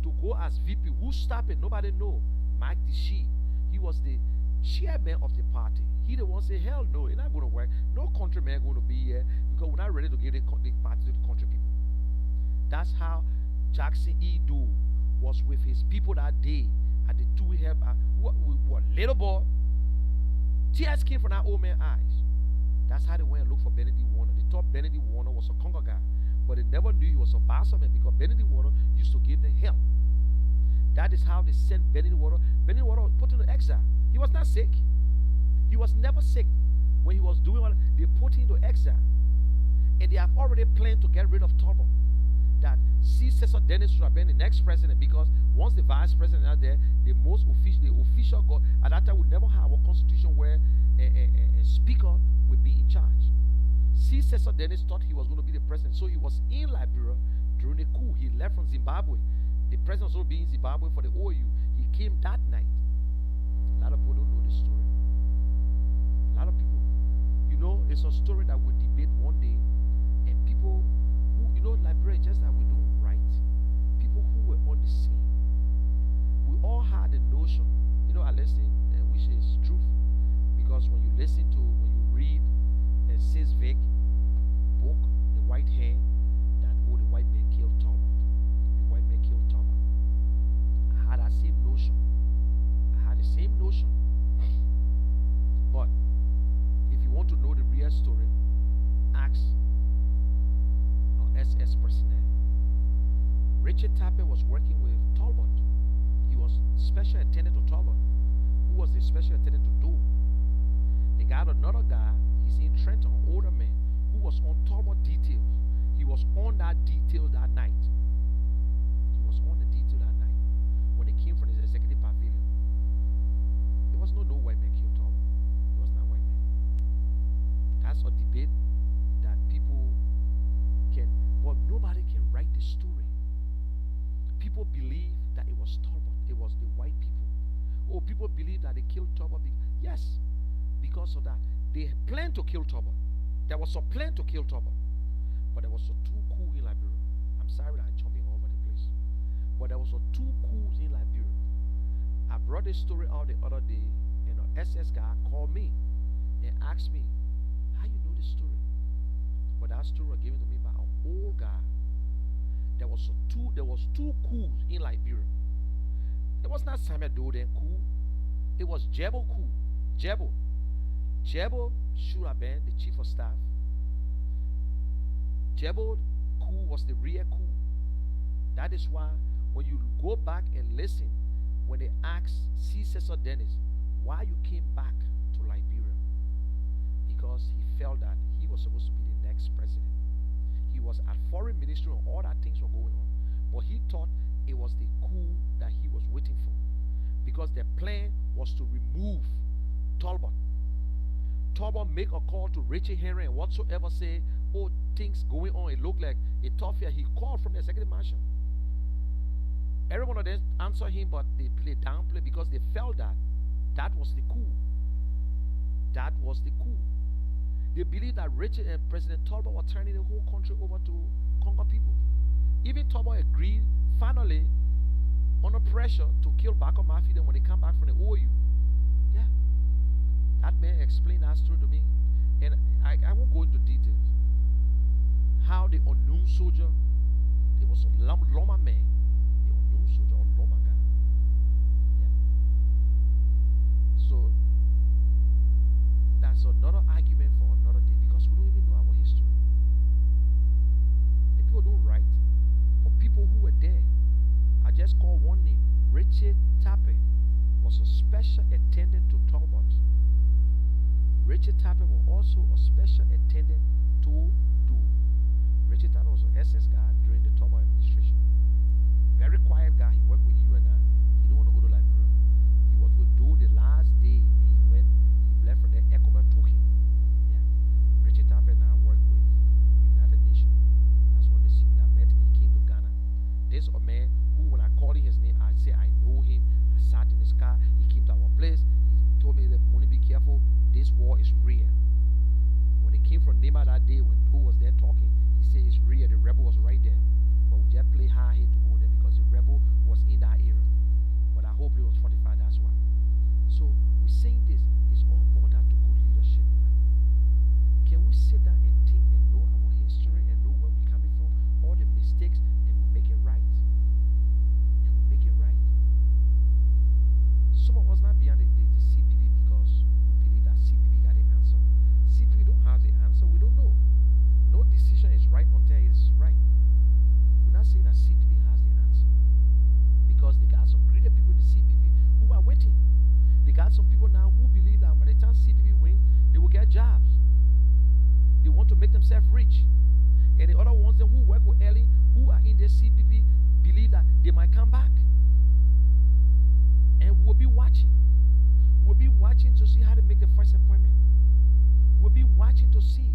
to go as VP. Who stopped it? Nobody know. Mike Deshee. He was the chairman of the party. He the one say, hell no, it's not going to work. No countryman going to be here because we're not ready to give the party to the country people. That's how Jackson E. Doe was with his people that day at the two help. What little boy, tears came from that old man's eyes. That's how they went and looked for Benedict Warner. They thought Benedict Warner was a Congo guy, but they never knew he was a Bassa man because Benedict Warner used to give them help. That is how they sent Benedict Warner. Benedict Warner was put into exile. He was not sick. He was never sick. When he was doing what they put him into exile. And they have already planned to get rid of Talbot. That C. Cesar Dennis should have been the next president because once the vice president are there, the official God at that time would never have a constitution where a speaker would be in charge. C. Cesar Dennis thought he was going to be the president, so he was in Liberia during the coup. He left from Zimbabwe. The president was going to be in Zimbabwe for the OU. He came that night. A lot of people don't know this story. A lot of people, it's a story that we debate one day, and people who, Liberia, just that we don't write. People who were on the scene. We all had a notion, I listen, which is truth, because when you read Sis Vic book, The White Hand, that the white man killed Talbot. The white man killed Talbot. I had that same notion. But if you want to know the real story, ask our SS personnel. Richard Tappet was working with Talbot. He was special attendant to Talbot, who was the special attendant to Doe. They got another guy, he's in Trenton, an older man, who was on Talbot details. He was on that detail that night. When they came from his executive pavilion. There was no white man killed Talbot. It was not white man. That's a debate that people can, but nobody can write the story. People believe that it was Talbot. It was the white people. Oh, people believe that they killed Talbot. Yes, because of that. They planned to kill Talbot. There was a plan to kill Talbot. But there was a two coup in Liberia. I'm sorry that I'm jumping all over the place. But there was a two coups in Liberia. I brought this story out the other day, and an SS guy called me and asked me, how you know this story? But that story was given to me by an old guy. There was two coups in Liberia. It was not Samuel Doden coup. It was Jebo coup. Jebo should have been the chief of staff. Jebo coup was the real coup. That is why when you go back and listen, when they asked C. Cesar Dennis why you came back to Liberia, because he felt that he was supposed to be the next president. He was at foreign ministry and all that things were going on, but he thought it was the coup that he was waiting for, because the plan was to remove Talbot. Talbot make a call to Richard Henry and whatsoever, say, oh, things going on, it looked like a tough year. He called from the executive mansion. Every one of them answered him, but they downplay because they felt that that was the coup. That was the coup. They believed that Richard and President Talbot were turning the whole country over to Congo people. Even Talbot agreed, finally, under pressure, to kill Bako Mafia when they come back from the OU. Yeah. That man explained that story to me, and I won't go into details. How the unknown soldier, it was a Loma man, the unknown soldier or Loma guy. Yeah. So that's another argument for another day because we don't even know our history. The people don't write, but people who were there, I just call one name, Richard Tappe, was a special attendant to Talbot. Richard Tappe was also a special attendant to Richard Tappe was an SS guy during the Talbot administration. Very quiet guy. He worked with you and I. He don't want to go to Liberia. He was with Doe the last day, and he left for there. Ekoma took him. Yeah. Richard Tappe and I worked with United Nations. That's when the CP I met him. He came to Ghana. This a man who, when I called his name, I say I know him. I sat in his car. He came to our place. He told me that money, be careful. This war is real. When they came from Nema that day, when Doe was there talking, he said it's real. The rebel was right there. But we just play hard here to go there because the rebel was in that area. But I hope it was 45, that's why. So we're saying this, it's all boiled down to good leadership in Liberia. Can we sit down and think and know our history and know where we're coming from, all the mistakes, and we make it right? And we make it right? Some of us not beyond the CPP because we believe that CPP got the answer. CPP don't have the answer, we don't know. No decision is right until it is right. We're not saying that CPP has the answer because they got some greater people in the CPP who are waiting. They got some people now who believe that by the time CPP win, they will get jobs. They want to make themselves rich. And the other ones who work with Ellie, who are in the CPP, believe that they might come back. And we'll be watching. We'll be watching to see how to make the first appointment. We'll be watching to see.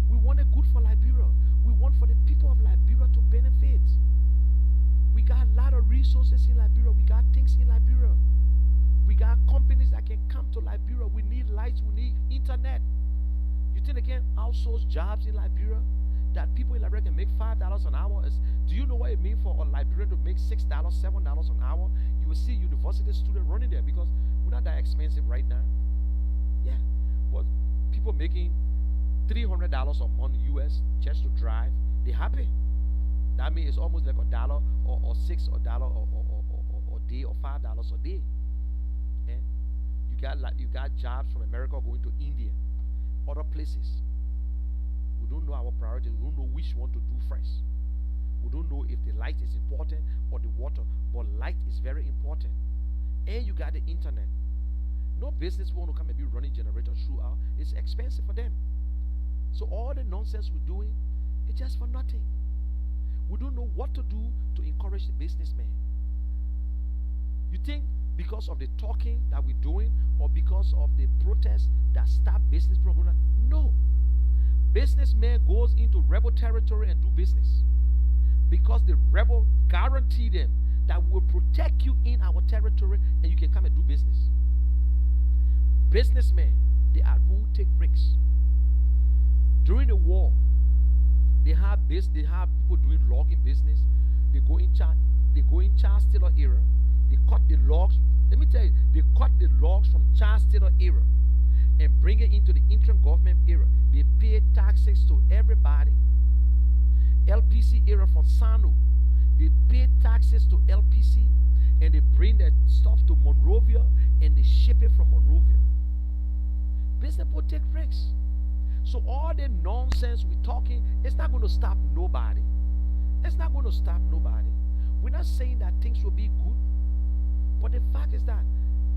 We want it good for Liberia. We want for the people of Liberia to benefit. We got a lot of resources in Liberia. We got things in Liberia. We got companies that can come to Liberia. We need lights. We need internet. You think they can outsource jobs in Liberia? That people in Liberia can make $5 an hour? Do you know what it means for a Liberian to make $6, $7 an hour? You will see university students running there because we're not that expensive right now. Yeah. But people making $300 a month US just to drive, they're happy. That means it's almost like $1 or $6 a day or $5 a day. Eh? You got jobs from America going to India, other places. We don't know our priorities. We don't know which one to do first. We don't know if the light is important or the water, but light is very important. And you got the internet. No business want to come and be running generators throughout. It's expensive for them. So all the nonsense we're doing, it's just for nothing. We don't know what to do to encourage the businessman. You think because of the talking that we're doing or because of the protests that stop business program? No. Businessman goes into rebel territory and do business because the rebel guarantee them that will protect you in our territory and you can come and do business. Businessmen, they are who take risks. During the war, they have people doing logging business. They go in Charles Taylor era. They cut the logs. Let me tell you, they cut the logs from Charles Taylor era and bring it into the interim government era. They pay taxes to everybody. LPC era from Sano, they pay taxes to LPC and they bring that stuff to Monrovia and they ship it from Monrovia. Business people take risks. So all the nonsense we're talking, it's not going to stop nobody. It's not going to stop nobody. We're not saying that things will be good, but the fact is that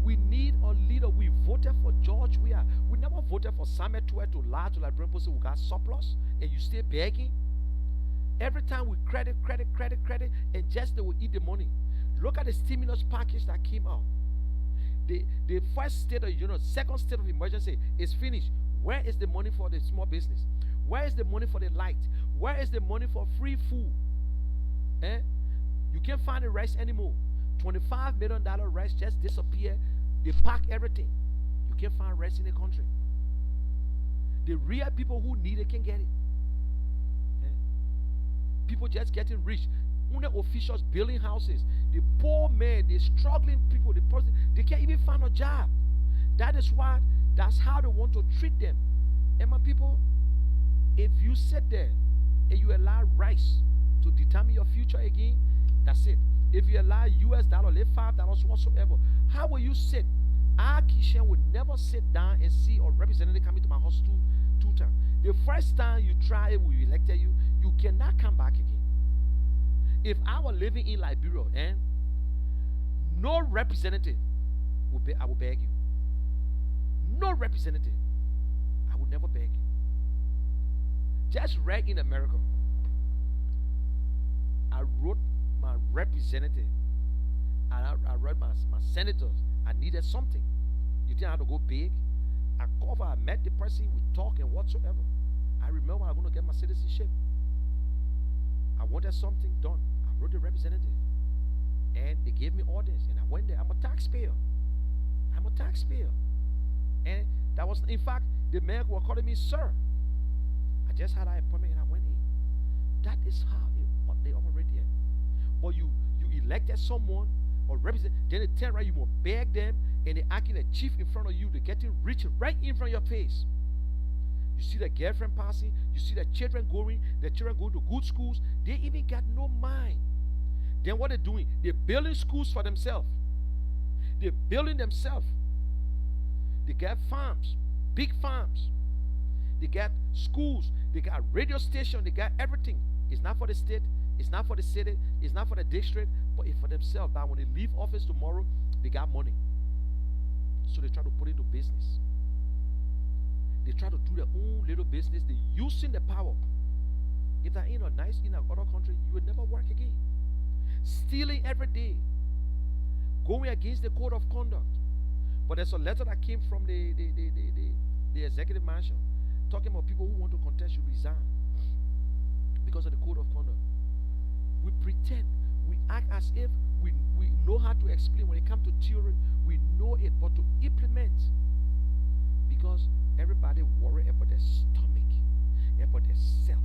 we need a leader. We voted for George Weah. We never voted for Samuel Tuer to lie to Liberian people who got surplus, and you stay begging. Every time we credit, and just they will eat the money. Look at the stimulus package that came out. The first state of second state of emergency is finished. Where is the money for the small business? Where is the money for the light? Where is the money for free food? You can't find the rice anymore. $25 million rice just disappeared. They pack everything. You can't find rice in the country. The real people who need it can get it. People just getting rich. Only officials building houses. The poor men, the struggling people, the person, they can't even find a job. That is why, that's how they want to treat them. And my people, if you sit there and you allow rice to determine your future again, that's it. If you allow US dollar, live $5 whatsoever, how will you sit? Our Keshen will never sit down and see a representative coming to my house two times. The first time you try it, we elected you, you cannot come back again. If I were living in Liberia and no representative I will beg you. No representative, I would never beg you. Just right in America, I wrote my representative, I wrote my senators. I needed something. You think I had to go big? I cover, I met the person, we talk and whatsoever. I remember I was going to get my citizenship. I wanted something done. I wrote the representative. And they gave me orders. And I went there. I'm a taxpayer. I'm a taxpayer. And that was, in fact, the man were calling me sir. I just had an appointment and I went in. That is how they operate here. But you elected someone or represent, then they tell right you must beg them, and they acting a chief in front of you. They're getting rich right in front of your face. You see the girlfriend passing, you see the children going to good schools. They even got no mind. Then what they're doing, they're building schools for themselves. They're building themselves. They got farms, big farms. They got schools, they got radio station, they got everything. It's not for the state, it's not for the city, it's not for the district, but it's for themselves. But when they leave office tomorrow, they got money. So they try to put it into business. They try to do their own little business. They're using the power. If they're in another country, you will never work again. Stealing every day. Going against the code of conduct. But there's a letter that came from the executive mansion talking about people who want to contest should resign because of the code of conduct. We pretend, we act as if we know how to explain. When it comes to theory, we know it, but to implement, because everybody worry about their stomach, about their self.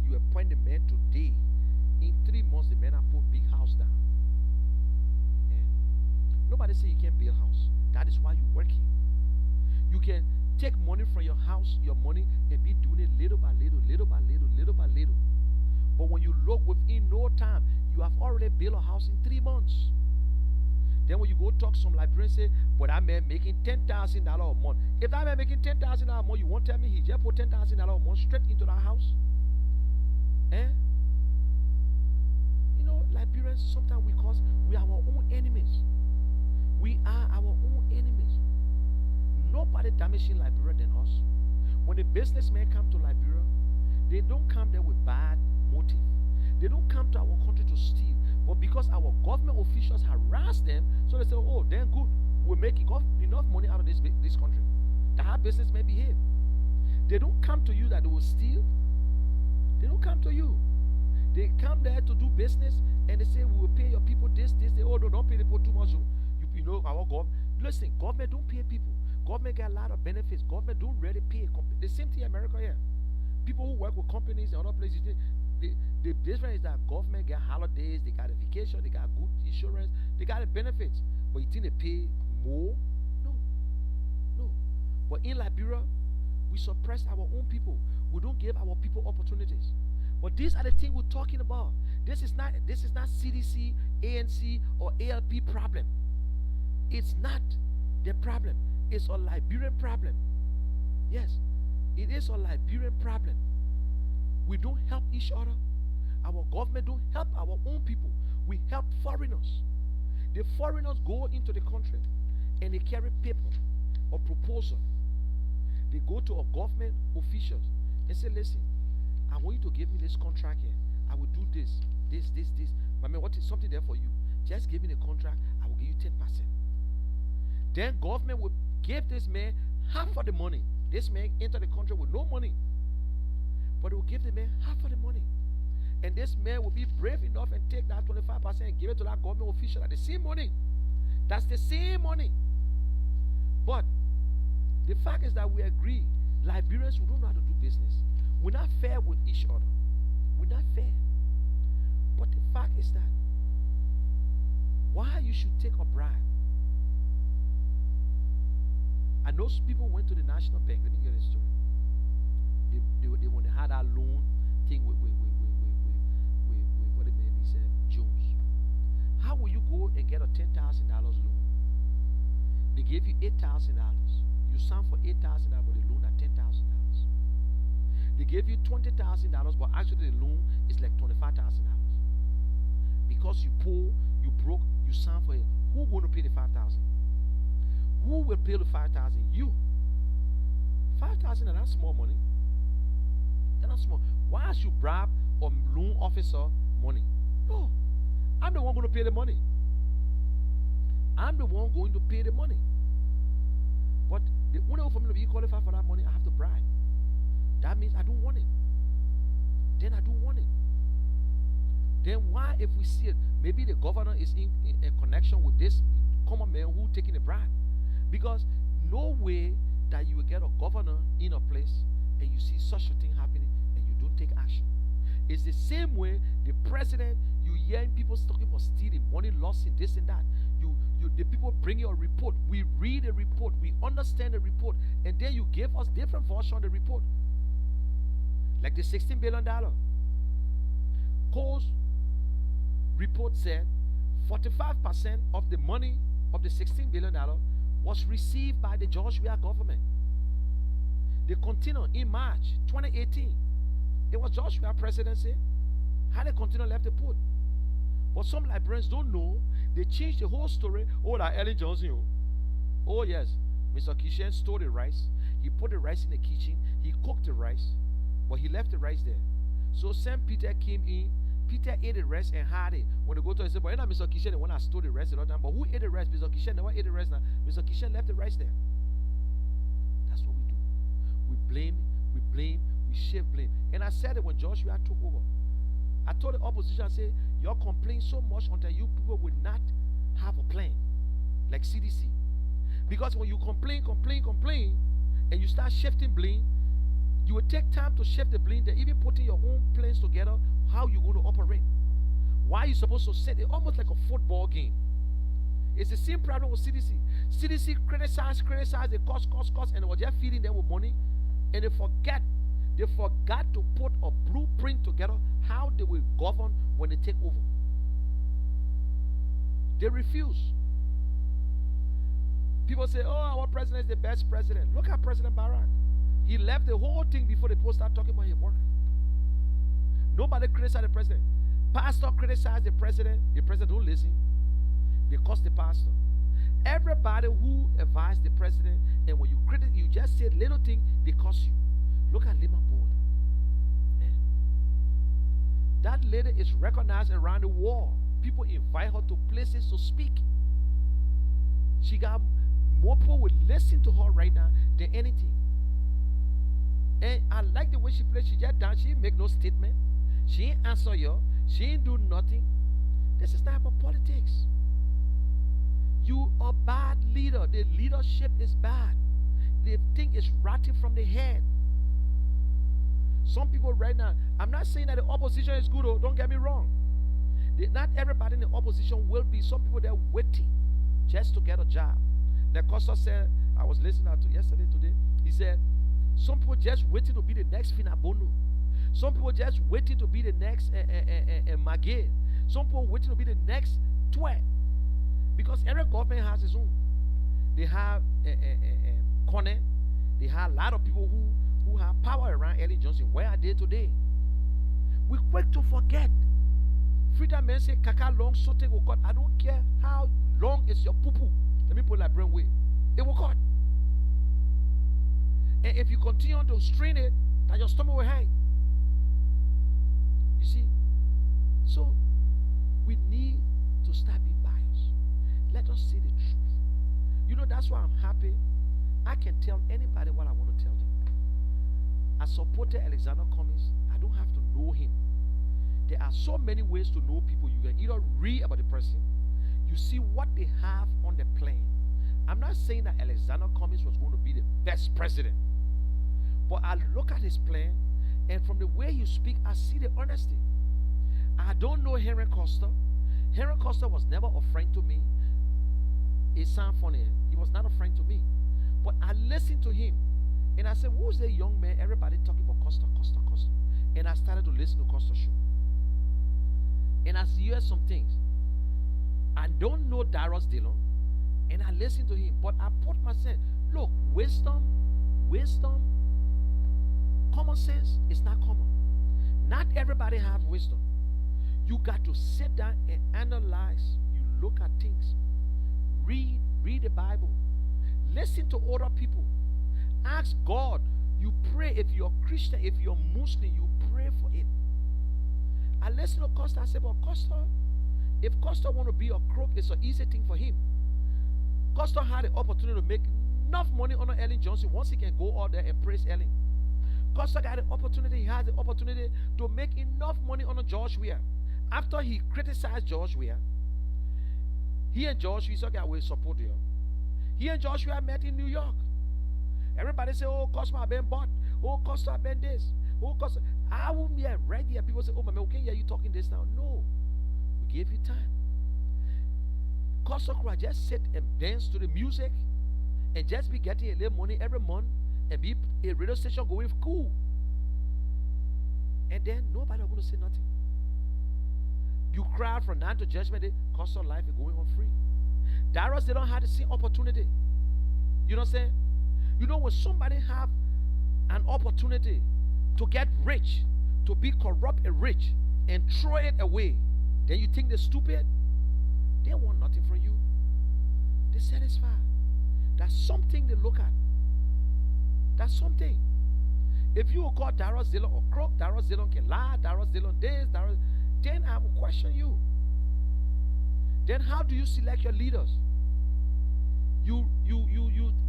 You appoint the man today, in 3 months the man have put big house down. And nobody say you can't build house. That is why you're working. You can take money from your house, your money, and be doing it little by little, little by little, little by little. But when you look within no time, you have already built a house in 3 months. Then when you go talk some Liberians say, but that man making $10,000 a month. If that man making $10,000 a month, you won't tell me he just put $10,000 a month straight into that house? Eh? You know, Liberians, sometimes we are our own enemies. We are our own enemies. Nobody damaging Liberia than us. When the businessmen come to Liberia, they don't come there with bad motive. They don't come to our country to steal. But because our government officials harass them, so they say, oh, then good. We'll make enough money out of this country. That's how businessmen behave. They don't come to you that they will steal. They don't come to you. They come there to do business and they say, we will pay your people this. They, oh, no, don't pay the people too much. You know, our government. Listen, government don't pay people. Government get a lot of benefits. Government don't really pay. The same thing in America here. People who work with companies and other places, the difference is that government get holidays, they got a vacation, they got good insurance, they got the benefits. But you think they pay more? No. No. But in Liberia, we suppress our own people. We don't give our people opportunities. But these are the things we're talking about. This is not CDC, ANC, or ALP problem. It's not the problem. It's a Liberian problem. Yes, it is a Liberian problem. We don't help each other. Our government don't help our own people. We help foreigners. The foreigners go into the country and they carry paper or proposal. They go to our government officials and say, listen, I want you to give me this contract here. I will do this. I mean, what is something there for you? Just give me the contract. I will give you 10%. Then government will give this man half of the money. This man enter the country with no money. But they will give the man half of the money. And this man will be brave enough and take that 25% and give it to that government official at the same money. That's the same money. But the fact is that we agree, Liberians who don't know how to do business, we're not fair with each other. We're not fair. But the fact is that why you should take a bribe I know people went to the National Bank. Let me get a story. They when they had that loan thing with what the man he said, Jones. How will you go and get a $10,000 loan? They gave you $8,000. You signed for $8,000, but the loan at $10,000. They gave you $20,000, but actually the loan is like $25,000. Because you poor, you broke, you signed for it. Who going to pay the $5,000? Who will pay the $5,000? You. $5,000 is not small money. They're not small. Why should you bribe a loan officer money? No. I'm the one going to pay the money. I'm the one going to pay the money. But the only way for me to be qualified for that money, I have to bribe. That means I don't want it. Then I don't want it. Then why, if we see it, maybe the governor is in a connection with this common man who taking a bribe? Because no way that you will get a governor in a place and you see such a thing happening and you don't take action. It's the same way the president, you hearing people talking about stealing, money lost in this and that. The people bring you a report. We read a report. We understand the report. And then you give us different version of the report. Like the $16 billion. Cole's report said 45% of the money of the $16 billion was received by the Joshua government. They continue in March 2018. It was Joshua presidency. How they continue left the port. But some librarians don't know. They changed the whole story. Oh, that Ellen Johnson. Oh, yes. Mr. Keshen stole the rice. He put the rice in the kitchen. He cooked the rice. But he left the rice there. So St. Peter came in. Peter ate the rice and had it. When they go to him, he said, but Mr. Keshen, the one that stole the rice the other time. But who ate the rice? Mr. Keshen, the one ate the rice now. Mr. Keshen left the rice there. That's what we do. We blame, we shift blame. And I said it when Joshua took over. I told the opposition, I said, you're complaining so much until you people will not have a plan. Like CDC. Because when you complain, and you start shifting blame, you will take time to shift the blame. They're even putting your own plans together, how you're going to operate. Why are you supposed to set it almost like a football game? It's the same problem with CDC. CDC criticize, they cost, and they were just feeding them with money, and they forgot to put a blueprint together how they will govern when they take over. They refuse. People say, oh, our president is the best president. Look at President Barack. He left the whole thing before the people start talking about his work. Nobody criticized the president. Pastor criticized the president. The president don't listen. They cost the pastor. Everybody who advised the president, and when you criticize, you just said little thing, they cost you. Look at Lima Boy. Eh? That lady is recognized around the world. People invite her to places to speak. She got more people will listen to her right now than anything. And I like the way she plays. She just dance. She ain't make no statement. She ain't answer you. She ain't do nothing. This is not about politics. You are a bad leader. The leadership is bad. The thing is rotten from the head. Some people right now, I'm not saying that the opposition is good, oh, don't get me wrong. Not everybody in the opposition will be. Some people, they're waiting just to get a job. Like Costa said, I was listening to yesterday, today, he said, some people just waiting to be the next Finabono. Some people just waiting to be the next Magé. Some people waiting to be the next Twe. Because every government has its own. They have Kone. They have a lot of people who have power around Ellen Johnson. Where are they today? We're quick to forget. Freedom men say, Kaka long, so take will cut. I don't care how long is your poo-poo. Let me put it like brainwave. It will cut. And if you continue to strain it, then your stomach will hang. You see? So, we need to start being biased. Let us say the truth. You know, that's why I'm happy. I can tell anybody what I want to tell them. I supported Alexander Cummings. I don't have to know him. There are so many ways to know people. You can either read about the person, you see what they have on the plan. I'm not saying that Alexander Cummings was going to be the best president, but I look at his plan, and from the way you speak, I see the honesty. I don't know Henry Costa. Henry Costa was never a friend to me. It sounds funny. He was not a friend to me. But I listened to him, and I said, "Who's the young man? Everybody talking about Costa, Costa, Costa." And I started to listen to Costa show, and I hear some things. I don't know Darius Dillon, and I listened to him, but I put myself, look, wisdom, common sense is not common. Not everybody have wisdom. You got to sit down and analyze. You look at things. Read the Bible. Listen to other people. Ask God. You pray. If you're Christian, if you're Muslim, you pray for it. I listened to Costa. I said, but Costa, if Costa want to be a crook, it's an easy thing for him. Costa had the opportunity to make enough money on Ellen Johnson once he can go out there and praise Ellen. Costa got the opportunity. He has the opportunity to make enough money on George Weah. After he criticized George Weah, he and George Weah said, okay, I will support you. He and George Weah met in New York. Everybody say, oh, Costa been bought. Oh, Costa been this. Oh, Costa. I won't be right there. People say, oh, man, okay, yeah, you talking this now. No. We gave you time. Costa could just sit and dance to the music and just be getting a little money every month and be a radio station going cool. And then nobody is going to say nothing. You cry from now to judgment day, Costa life is going on free. Darius, they don't have the same opportunity. You know what I'm saying? You know, when somebody have an opportunity to get rich, to be corrupt and rich, and throw it away, then you think they're stupid? They want nothing from you. They're satisfied. That's something they look at. That's something. If you will call Darius Dillon or crook, Darius Dillon can lie, Darius Dillon this, Darius, then I will question you. Then how do you select your leaders? You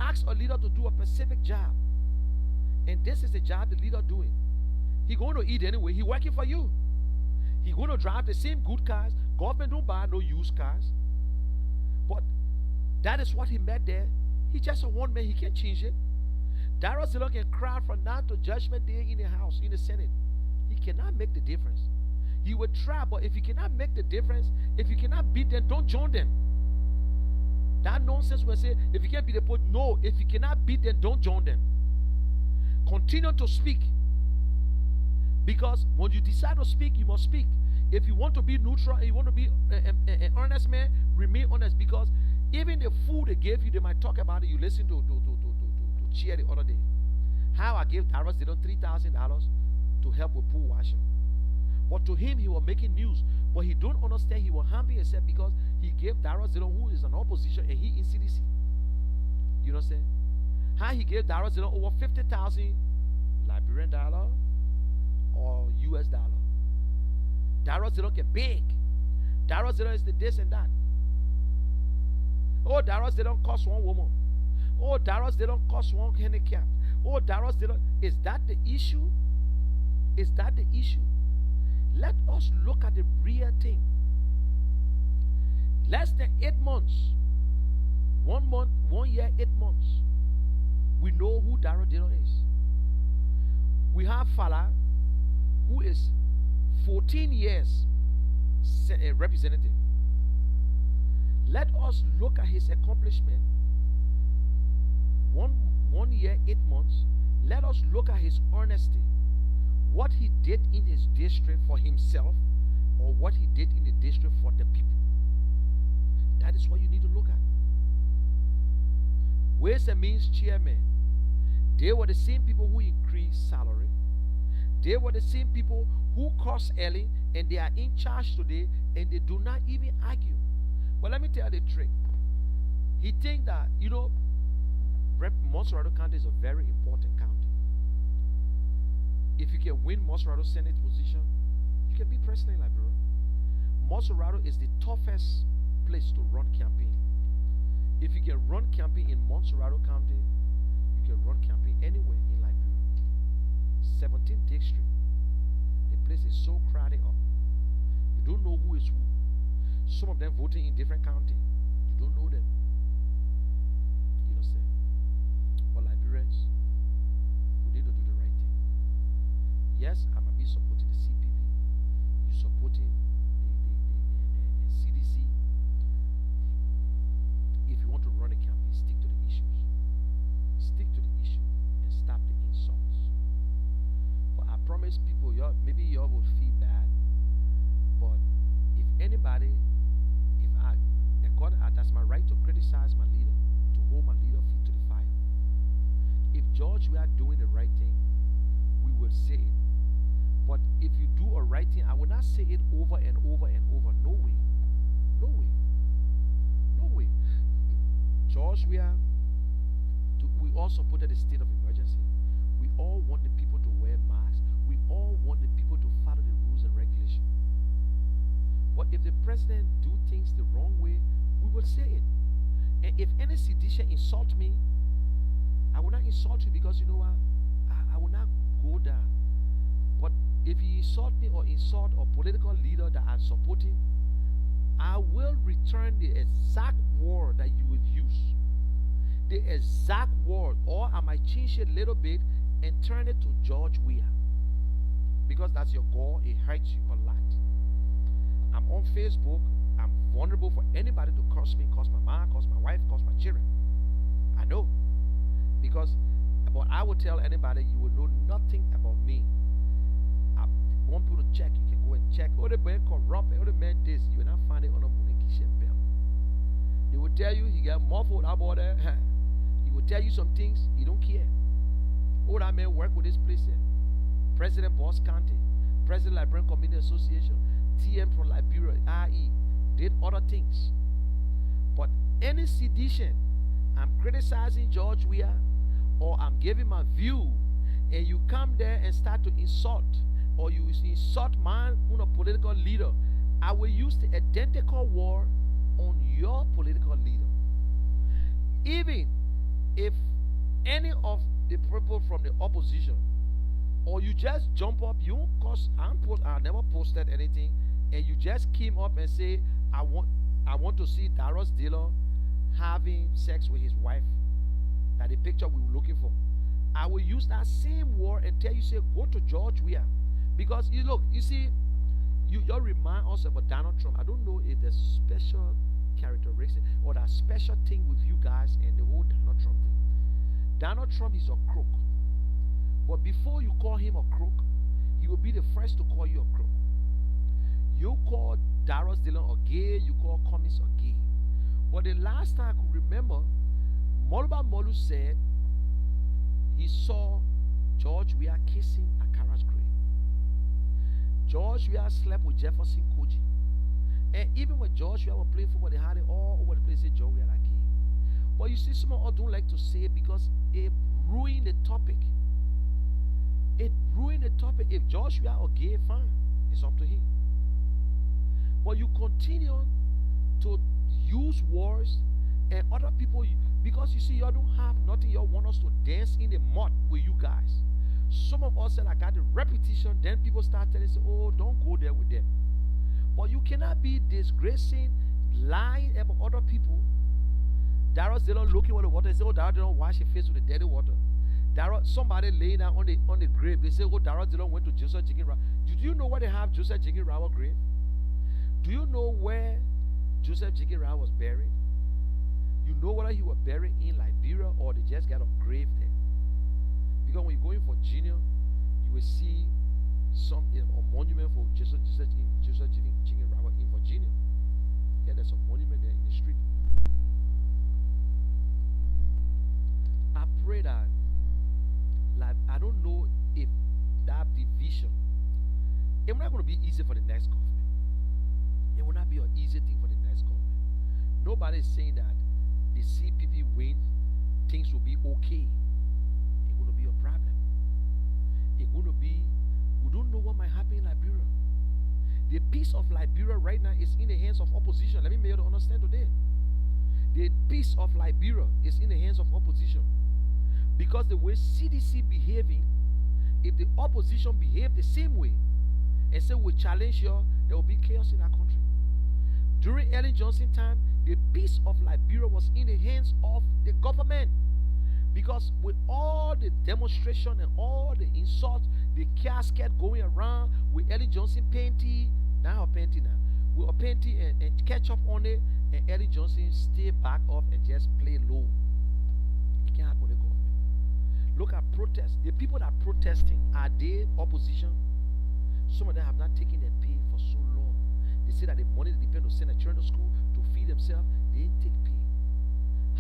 ask a leader to do a specific job, and this is the job the leader doing. He going to eat anyway. He working for you. He going to drive the same good cars. Government don't buy no used cars. But that is what he met there. He just a one man. He can't change it. Darius Dillon can cry from now to judgment day in the House, in the Senate. He cannot make the difference. He will try, but if you cannot make the difference, if you cannot beat them, don't join them. That nonsense will say, if you can't beat the pope, no. If you cannot beat them, don't join them. Continue to speak. Because when you decide to speak, you must speak. If you want to be neutral and you want to be an honest man, remain honest. Because even the food they gave you, they might talk about it. You listen to cheer the other day. How I gave Darius Dillon $3,000 to help with pool washing. But to him, he was making news. But he don't understand. He was happy himself because he gave Darius Dillon, who is an opposition, and he in CDC. You know what I'm saying? How he gave Darius Dillon over 50,000 Liberian dollar or US dollar. Darius Dillon can beg. Darius Dillon is the this and that. Oh, Darius Dillon cost one woman. Oh, Darius Dillon cost one handicap. Oh, Darius Dillon. Is that the issue? Is that the issue? Let us look at the real thing. Less than 8 months. 1 month, 1 year, 8 months. We know who Darius Dillon is. We have Fala, who is 14 years a representative. Let us look at his accomplishment. 1 year, 8 months. Let us look at his honesty. What he did in his district for himself, or what he did in the district for the people. That is what you need to look at. Ways and Means chairman. They were the same people who increased salary. They were the same people who cost Ellen, and they are in charge today, and they do not even argue. But let me tell you the trick. He thinks that, you know, Monserrado County is a very important county. If you can win Monserrado Senate position, you can be president in Liberia. Monserrado is the toughest place to run campaign. If you can run campaign in Monserrado County, you can run campaign anywhere in Liberia. 17th district. The place is so crowded up. You don't know who is who. Some of them voting in different county. You don't know them. You know what I'm saying? But Liberians, we need to do the right thing. Yes, I might be supporting the CPP. You supporting the CDC. If you want to run a campaign, stick to the issues. George, we are doing the right thing, we will say it. But if you do a right thing, I will not say it over and over and over. No way. No way. No way. George, we all supported the state of emergency. We all want the people to wear masks. We all want the people to follow the rules and regulations. But if the president do things the wrong way, we will say it. And if any sedition insult me, I will not insult you, because you know what? I will not go down. But if you insult me or insult a political leader that I'm supporting, I will return the exact word that you would use. The exact word. Or I might change it a little bit and turn it to George Weah. Because that's your goal. It hurts you a lot. I'm on Facebook. I'm vulnerable for anybody to curse me, curse my mom, curse my wife, curse my children. I know. But I will tell anybody, you will know nothing about me. I want people to check. You can go and check. Oh, the man corrupt. Oh, the man this. You will not find it on a Keshen bell. They will tell you he got muffled about there. He will tell you some things. He don't care. Oh, that man work with this place here. President Boss County, President Liberian Community Association, TM from Liberia, IE, did other things. But any sedition, I'm criticizing George Weah, or I'm giving my view, and you come there and start to insult, or you insult my political leader, I will use the identical word on your political leader. Even if any of the people from the opposition, or you just jump up, you won't cause, I never posted anything, and you just came up and say, I want to see Darius Dillon having sex with his wife. That the picture we were looking for. I will use that same word and tell you, say, go to George Weah. Because you see, you remind us about Donald Trump. I don't know if there's special characteristic or that special thing with you guys and the whole Donald Trump thing. Donald Trump is a crook. But before you call him a crook, he will be the first to call you a crook. You call Darius Dillon a gay, you call Cummings a gay. But the last time I could remember, Moluba Molu said he saw George Weah kissing Akara's grave. George Weah slept with Jefferson Koji. And even when George Weah was playing football, they had it all over the place, say George Weah like gay. But you see, some of us don't like to say it because it ruined the topic. It ruined the topic. If George Weah or gay, fine. It's up to him. But you continue to use words and other people, because you see, y'all don't have nothing. Y'all want us to dance in the mud with you guys. Some of us said, I got the repetition. Then people start telling us, oh, don't go there with them. But you cannot be disgracing, lying about other people. Darius Dillon looking at the water and say, oh, Darius Dillon wash his face with the dirty water. Somebody laying down on the grave, they say, oh, Darius Dillon went to Joseph Jiginrawa. Do you know where they have Joseph Jiginrawa grave? Do you know where Joseph Jiginrawa was buried? You know whether he was buried in Liberia or they just got a grave there. Because when you're going for Virginia, you will see a monument for Joseph Jiginrawa in Virginia. Yeah, there's a monument there in the street. I pray that, I don't know if that division, it's not going to be easy for the next government. It will not be an easy thing for the next government. Nobody is saying that the CPP win, things will be okay. It's going to be a problem. It's going to be, we don't know what might happen in Liberia. The peace of Liberia right now is in the hands of opposition. Let me make you understand today. The peace of Liberia is in the hands of opposition. Because the way CDC behaving, if the opposition behave the same way and say we challenge you, there will be chaos in our country. During Ellen Johnson time, the peace of Liberia was in the hands of the government. Because with all the demonstration and all the insults, the casket going around with Ellen Johnson painting, now her painting now, with a painting and ketchup on it, and Ellen Johnson stay back up and just play low. It can't happen with the government. Look at protests. The people that are protesting, are they opposition? Some of them have not taken their pay for so long. They say that the money they depend on send their children to school to feed themselves, they didn't take pay.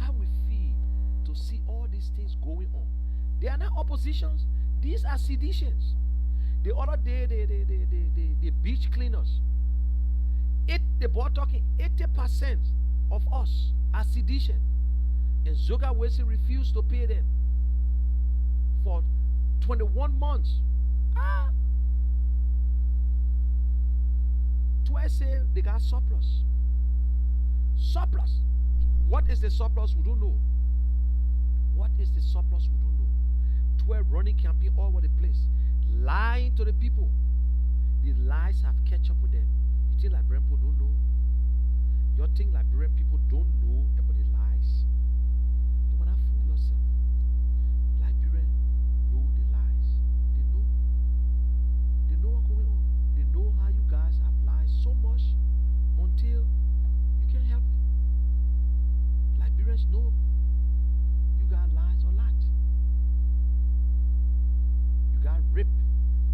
How we feel to see all these things going on. They are not oppositions. These are seditions. The other day, the beach cleaners, they bought talking 80% of us are sedition. And Zoga Wesley refused to pay them for 21 months. Ah! Twice say they got surplus. Surplus. What is the surplus? We don't know. What is the surplus? We don't know. 12 running campaign all over the place, lying to the people. The lies have catch up with them. You think Liberian people don't know? You think Liberian people don't know about the lies? Don't wanna fool yourself. Liberians know the lies. They know. They know what's going on. They know how you guys have lied so much until you can't help it. Liberians know you got lies a lot. You got ripped.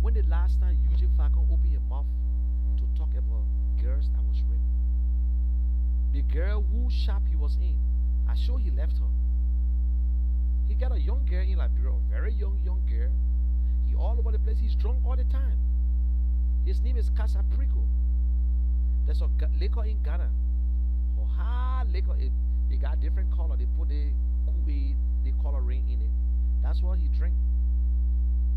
When the last time Eugene Falcon opened your mouth to talk about girls that was raped? The girl whose shop he was in, I sure he left her. He got a young girl in Liberia, a very young girl. He all over the place. He's drunk all the time. His name is Casaprico. There's a liquor in Ghana. A hard liquor. It got different color. They put the Kool-Aid, the coloring in it. That's what he drink.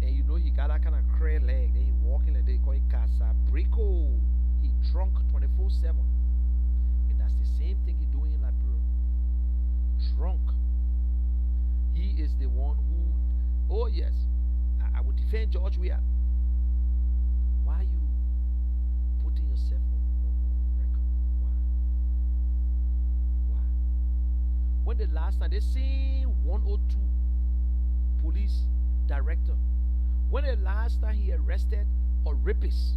And you know he got that kind of cray leg. Then he walking like they call it Casaprico. He drunk 24/7. And that's the same thing he doing in Liberia. Drunk. He is the one who, oh yes, I would defend George Weah. Why are you putting yourself on record? Why? When the last time they seen 102 police director, when the last time he arrested a rapist,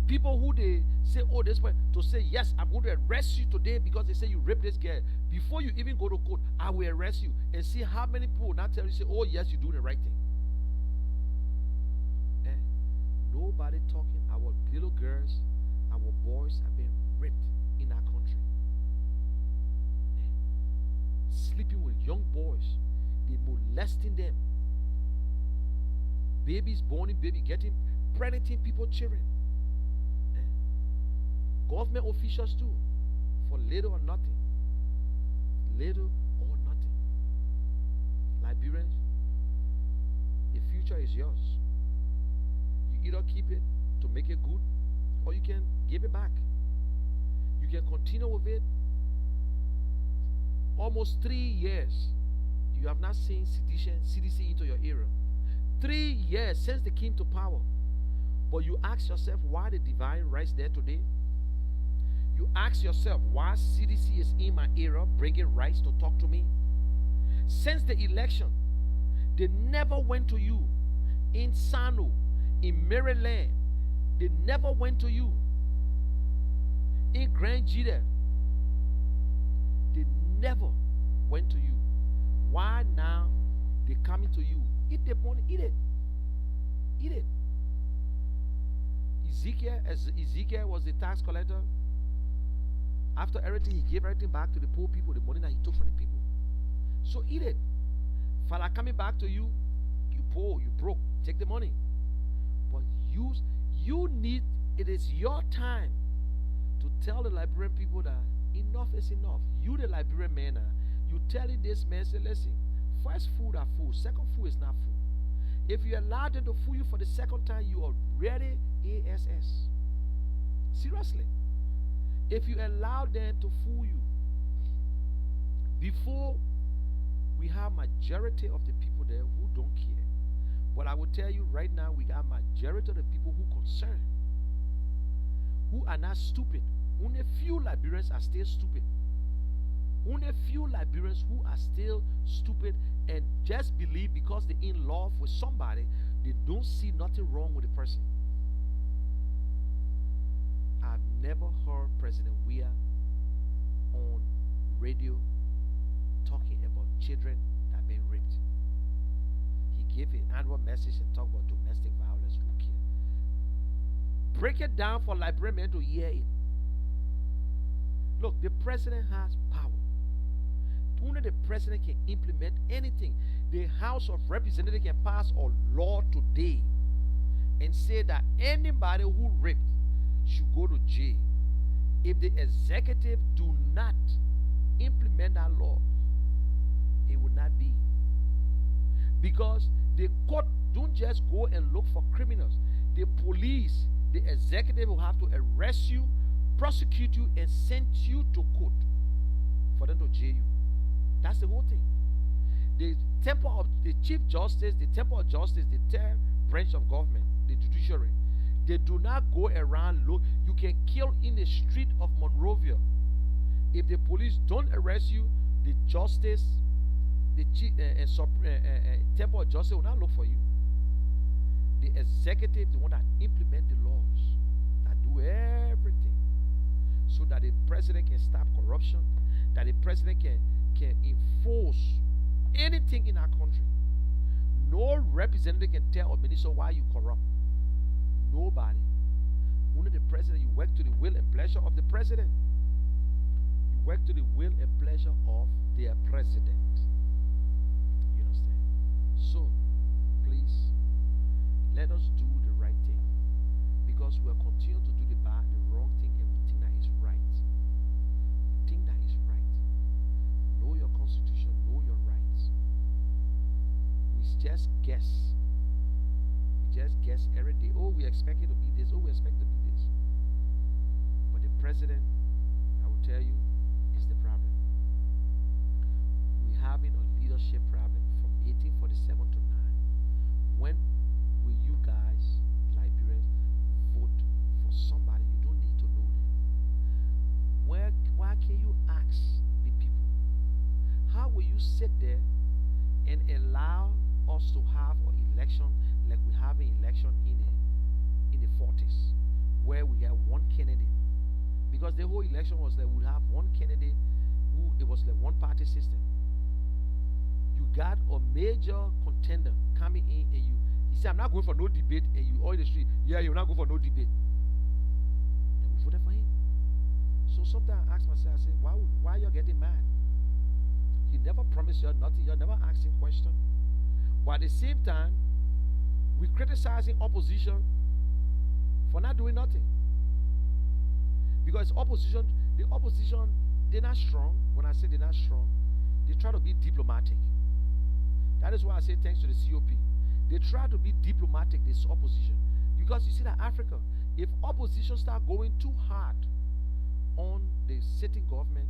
people who they say, oh, this way, to say, yes, I'm going to arrest you today because they say you raped this girl. Before you even go to court, I will arrest you. And see how many people now tell you, say, oh, yes, you're doing the right thing. Nobody talking. Our little girls, our boys are being raped in our country. Sleeping with young boys. They molesting them. Babies born in baby, pregnanting people, children. Government officials too, for little or nothing. Little or nothing. Liberians, the future is yours. You either keep it to make it good, or you can give it back. You can continue with it. Almost 3 years, you have not seen CDC into your area. 3 years since they came to power. But you ask yourself why the divine rights there today. You ask yourself why CDC is in my area bringing rights to talk to me. Since the election, they never went to you. In Sano, in Maryland, they never went to you. In Grand Jida, they never went to you. Why now they coming to you? Eat the money, eat it. Eat it. Ezekiel was the tax collector. After everything, he gave everything back to the poor people, the money that he took from the people. So eat it. Father coming back to you, you poor, you broke, take the money. But you need, it is your time to tell the Liberian people that enough is enough. You, the Liberian man, you telling this man, say, listen, first food are full, second food is not full. If you allow them to fool you for the second time, you are ready ASS. Seriously. If you allow them to fool you, before we have majority of the people there who don't care. But I will tell you right now, we got majority of the people who concerned, who are not stupid. Only few Liberians are still stupid. Only few Liberians who are still stupid and just believe because they're in love with somebody, they don't see nothing wrong with the person. I've never heard President Weah on radio talking about children that have been raped. He gave an annual message and talked about domestic violence. Who cares? Break it down for Liberian men to hear it. Look, the president has power. Only the president can implement anything. The House of Representatives can pass a law today and say that anybody who raped should go to jail. If the executive do not implement that law, it will not be. Because the court don't just go and look for criminals. The police, the executive will have to arrest you, prosecute you, and send you to court for them to jail you. That's the whole thing. The temple of the chief justice, the temple of justice, the third branch of government, the judiciary, they do not go around look. You can kill in the street of Monrovia. If the police don't arrest you, the justice, the chief temple of justice will not look for you. The executive, the one that implement the laws, that do everything, so that the president can stop corruption, that the president can enforce anything in our country. No representative can tell a minister why you corrupt. Nobody. Only the president. You work to the will and pleasure of the president. You work to the will and pleasure of their president. You understand? So, please, let us do the right thing, because we are continuing to do the wrong thing, and we think that is right. Think that is right. Know your constitution. Know your rights. We just guess. We just guess every day. Oh, we expect it to be this. Oh, we expect it to be this. But the president, I will tell you, is the problem. We having a leadership problem from 1847 to now. When will you guys, Liberians, vote for somebody you don't need to know them? Why can you ask the people? How will you sit there and allow us to have an election like we have an election in the 40s, where we have one candidate? Because the whole election was that we have one candidate who, it was like one party system. You got a major contender coming in, and he said, I'm not going for no debate, and you all in the street, yeah, you're not going for no debate. And we voted for him. So sometimes I ask myself, I say, why are you getting mad? He never promised you nothing, you're never asking questions. But at the same time, we criticizing opposition for not doing nothing. Because opposition, the opposition, they're not strong. When I say they're not strong, they try to be diplomatic. That is why I say thanks to the COP. They try to be diplomatic, this opposition. Because you see that Africa, if opposition start going too hard on the sitting government,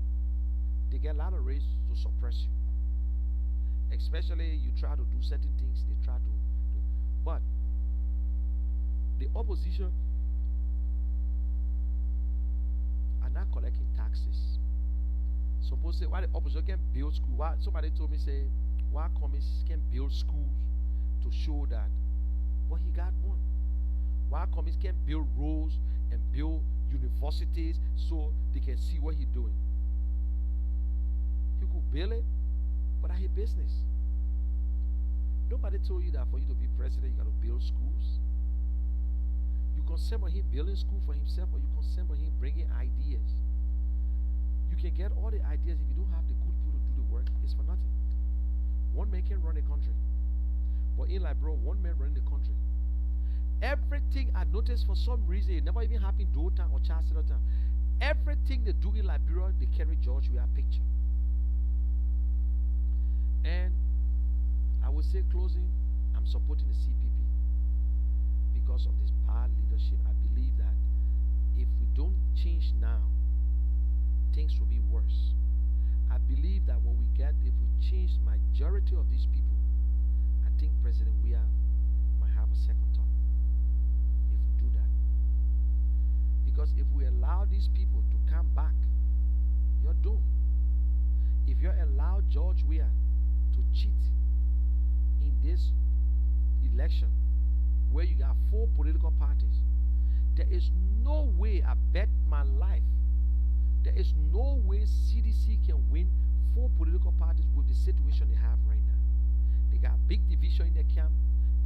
they get a lot of ways to suppress you. Especially you try to do certain things, they try to do. But the opposition are not collecting taxes. Suppose say why the opposition can build school. Why somebody told me say why communists can build schools to show that, but he got one. Why communists can build roads and build universities so they can see what he's doing. He could build it, but I hate business. Nobody told you that for you to be president you got to build schools. You concerned about him building school for himself, or you concerned about him bringing ideas. You can get all the ideas. If you don't have the good people to do the work, it's for nothing. One man can run a country, but in Liberia, one man running the country. Everything I noticed, for some reason, it never even happened in Dothan or Chancellor Town. Everything they do in Liberia, they carry George with a picture. And I would say closing, I'm supporting the CPP because of this bad leadership. I believe that if we don't change now, things will be worse. I believe that if we change majority of these people, I think President Weah might have a second thought. If we do that, because if we allow these people to come back, you're doomed. If you allow George Weah to cheat in this election, where you got 4 political parties, there is no way, I bet my life, there is no way CDC can win 4 political parties with the situation they have right now. They got big division in their camp,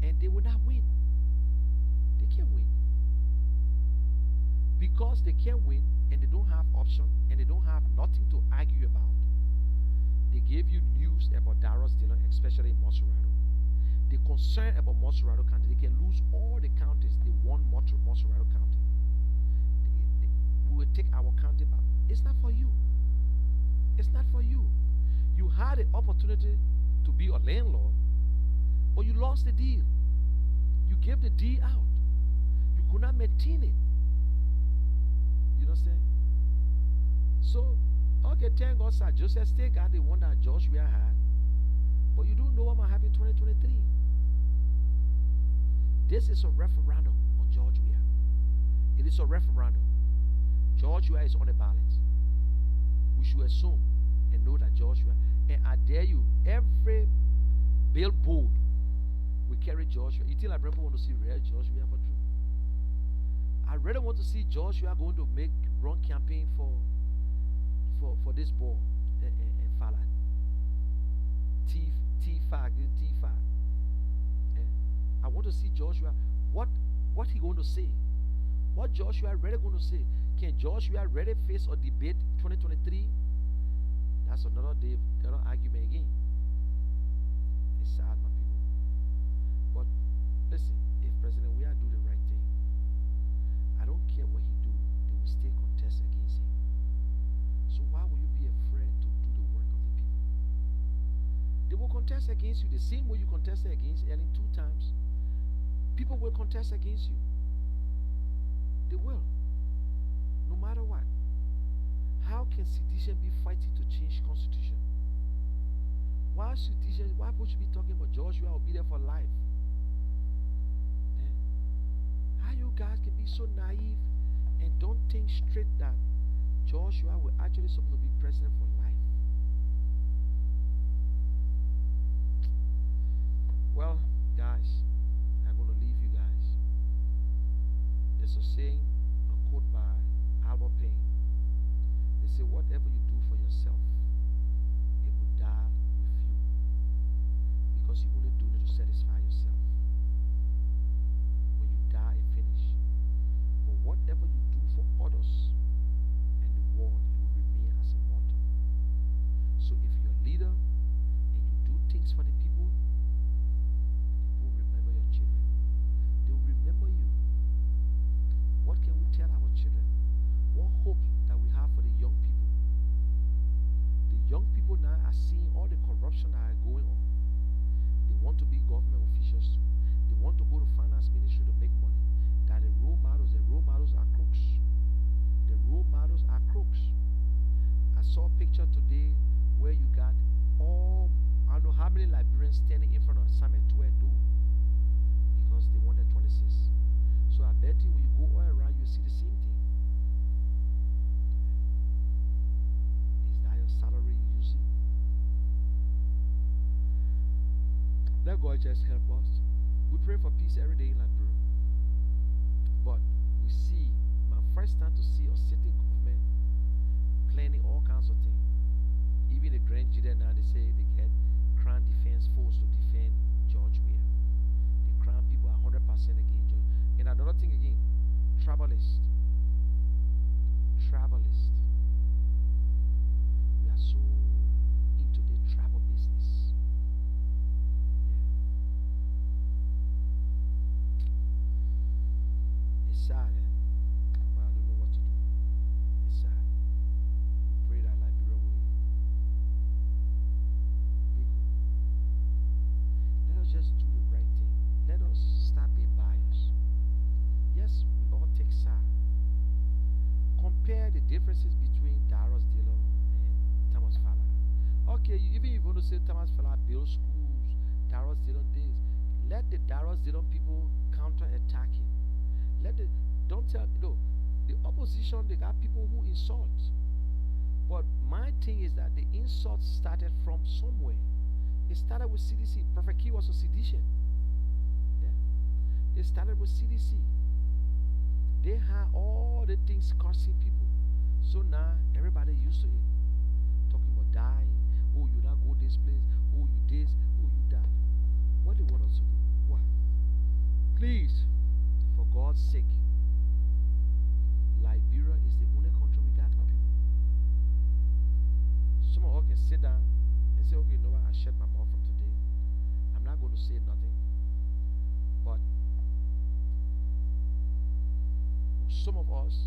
and they will not win. They can't win. Because they can't win, and they don't have option, and they don't have nothing to argue about. They gave you new Darius Dillon, especially in Montserrat. The concern about Montserrat County, they can lose all the counties. They won Montserrat County. We will take our county back. It's not for you. It's not for you. You had the opportunity to be a landlord, but you lost the deal. You gave the deal out. You could not maintain it. You understand? So, okay, thank God, sir. Joseph still got the one that Joshua had, but you don't know what might happen in 2023. This is a referendum on Georgia. It is a referendum. Georgia is on the ballot. We should assume and know that Joshua, and I dare you, every billboard will carry Joshua. You think I really want to see real Joshua for true? I really want to see Joshua going to run campaign for this ball and Fala. T5. I want to see Joshua. What he going to say? What Joshua really going to say? Can Joshua really face a debate 2023? That's another day, another argument again. It's sad, my people. But listen, if President Weah do the right thing, I don't care what he do, they will still contest against him. So why will you be afraid to do the work of the people? They will contest against you the same way you contested against Ellen 2 times. People will contest against you. They will. No matter what. How can sedition be fighting to change constitution? Why people should be talking about Joshua will be there for life? Eh? How you guys can be so naive and don't think straight that Joshua will actually supposed to be president for life? Well, guys, I'm going to leave you guys. There's a saying, a quote by Albert Payne. They say, whatever you do for yourself, it will die with you. Because you only do it to satisfy yourself. When you die, it finishes. But whatever you do for others and the world, it will remain as immortal. So if you're a leader and you do things for the people will remember your children. They will remember you. What can we tell our children? What hope that we have for the young people? The young people now are seeing all the corruption that are going on. They want to be government officials too. They want to go to finance ministry to make money. That the role models are crooks. The role models are crooks. I saw a picture today where you got I don't know how many Liberians standing in front of Samuel 12 door because they wanted 26. So I bet you when you go all around, you see the same thing. Is that your salary you using? Let God just help us. We pray for peace every day in Liberia. But we see, my first time to see a sitting government planning all kinds of things. Even the grand jury now, they say they get Crown Defense Force to defend George Weah. The Crown people are 100% against George. And another thing again, travelist. We are so into the travel business. Yeah. It's sad, but I don't know what to do. It's sad. We pray that Liberia will be good. Let us just do the right thing. Let us stop being biased. Yes, we all take side. Compare the differences between Darius Dillon and Thomas Fala. Okay, even if you want to say Thomas Fala built schools, Darius Dillon this, let the Darius Dillon people counter-attack him. Don't tell, the opposition, they got people who insult. But my thing is that the insult started from somewhere. It started with CDC. Prophet Key was a sedition. Yeah. They started with CDC. They had all the things cursing people. So now everybody used to it. Talking about dying. Oh, you not go this place. Oh, you this. Oh, you that. What they want us to do? What? Please, for God's sake, Liberia is the only country we got, my people. Some of us can sit down and say, okay, you know what, I shut my mouth from today. I'm not going to say nothing. But some of us,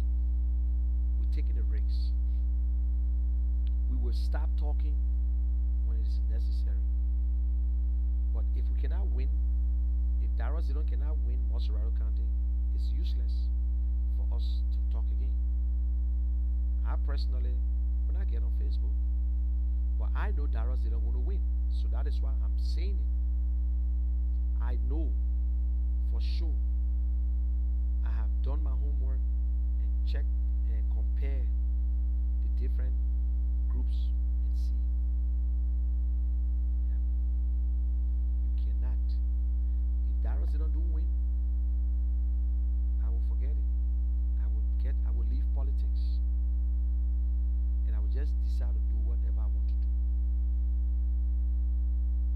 we're taking a risk. We will stop talking when it is necessary. But if we cannot win, if Darrell Zidon cannot win Montserrat County, it's useless for us to talk again. I personally, when I get on Facebook, but I know Darrell Zidon going to win. So that is why I'm saying it. I know for sure. I have done my homework and checked and compared the different groups and see. Yeah. You cannot. If Darrell Zidon don't win, I will forget it. I will leave politics. And I will just decide to do whatever I want to do.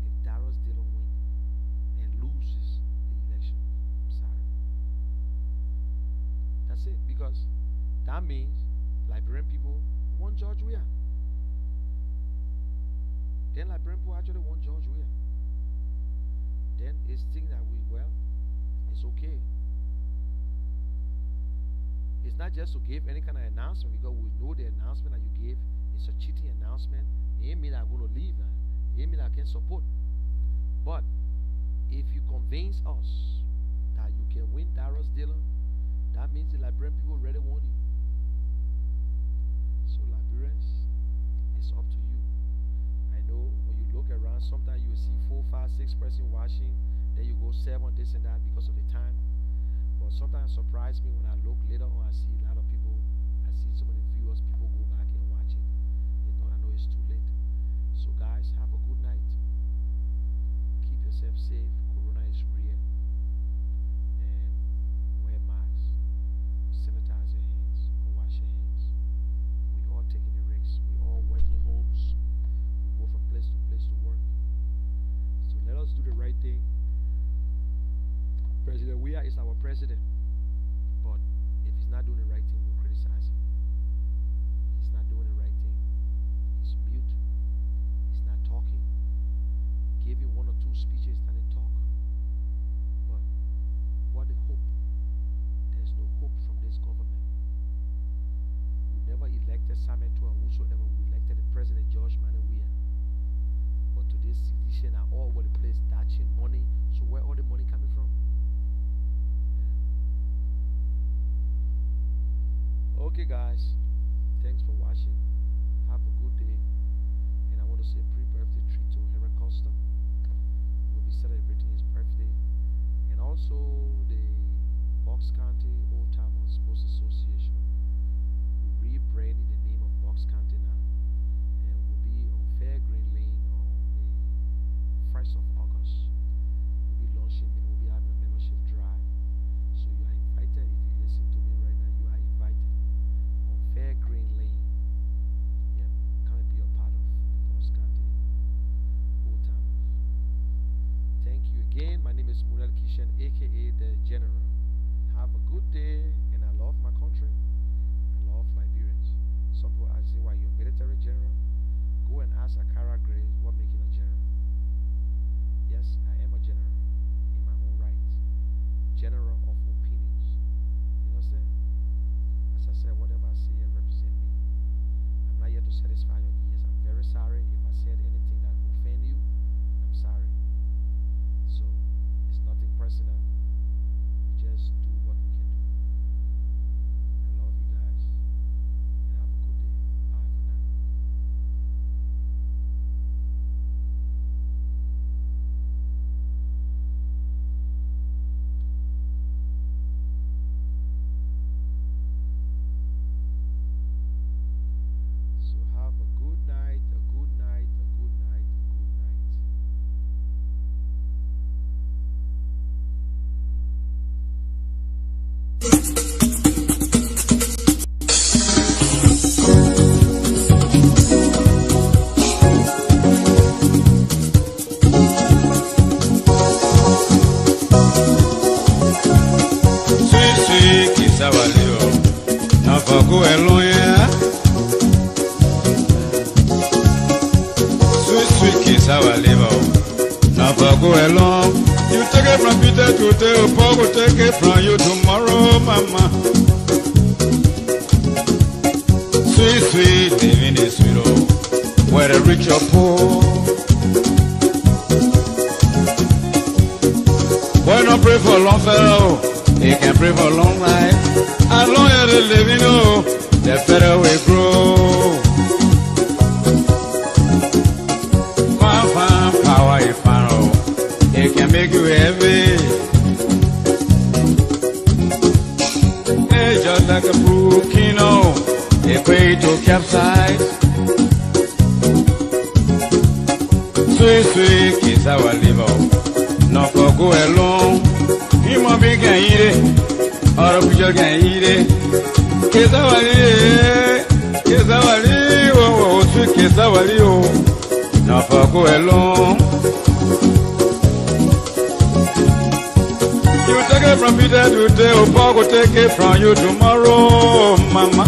If Darrell Zidon win and loses the election, I'm sorry. That's it. Because that means Liberian people want George Weah. Then Liberian people actually want George Weah. Then it's thing that it's okay. It's not just to give any kind of announcement, because we know the announcement that you gave is a cheating announcement. It ain't mean I'm going to leave. It ain't mean I can support. But if you convince us that you can win Darrell Zidon, that means the Liberian people really want you. So Liberians, it's up to you. I know when you look around, sometimes you will see 4, 5, 6 person watching, then you go 7 this and that because of the time. But sometimes it surprises me when I look later on, I see a lot of people, I see so many viewers, people go back and watch it. I know it's too late. So guys, have a good night. Keep yourself safe. Corona is real. And wear masks. Sanitize your hands or wash your hands. We all taking the risks. We all working homes. We go from place to place to work. So let us do the right thing. President Weah is our president, but if he's not doing the right thing, we'll criticize him. He's not doing the right thing. He's mute. He's not talking. Gave you 1 or 2 speeches, not a talk. But what the hope? There's no hope from this government. We never elected Samuel or whosoever. We elected the president, George Weah. But today's sedition are all over the place, dashing money. So where all the money coming from? Okay, guys, thanks for watching. Have a good day. And I want to say a pre-birthday treat to Henry Costa. We'll be celebrating his birthday. And also the Bucks County Old Timers Sports Association. We're rebranding the name of Bucks County now. And we'll be on Fair Green Lane on the 1st of August. We'll be launching, we'll be having a membership drive. So you are invited. If you listen to me right now, you are invited. Fair Green Lane. Yeah, come and be a part of the Bucks County Old Timers. Thank you again. My name is Keshen, aka The General. Have a good day, and I love my country. I love Liberians. Some people ask me why you're a military general. Go and ask Akara Gray what making a general. Yes, I am a general in my own right. General of opinions. You know what I'm saying? As I said, whatever I say represent me. I'm not here to satisfy your ears. I'm very sorry if I said anything that offend you. I'm sorry. So it's nothing personal. We just do what we can do. I love you guys, and have a good day. Bye for now. So have a good night, a good night, a good night, a good night. Sweet, sweet, kiss our little. Now for go alone, yeah. Sweet, sweet, our live. Now for go along. You take it from Peter today, Paul will take it from you tomorrow, mama. Sweet, sweet, living is sweet, oh, whether rich or poor. Why not pray for long fellow? He can pray for long life. As long as they live, you know, the better we grow. Fine, power is fine, oh, it can make you heavy. It's just like a brook, you know, a way to capsize. Sweet, sweet, kiss our liver. Not for go alone. You might be can eat it, or a picture can eat it. Kiss our liver, kiss our liver, oh, sweet kiss our liver. Not for go alone. You take it from Peter today, oh, Paul will take it from you tomorrow, mama.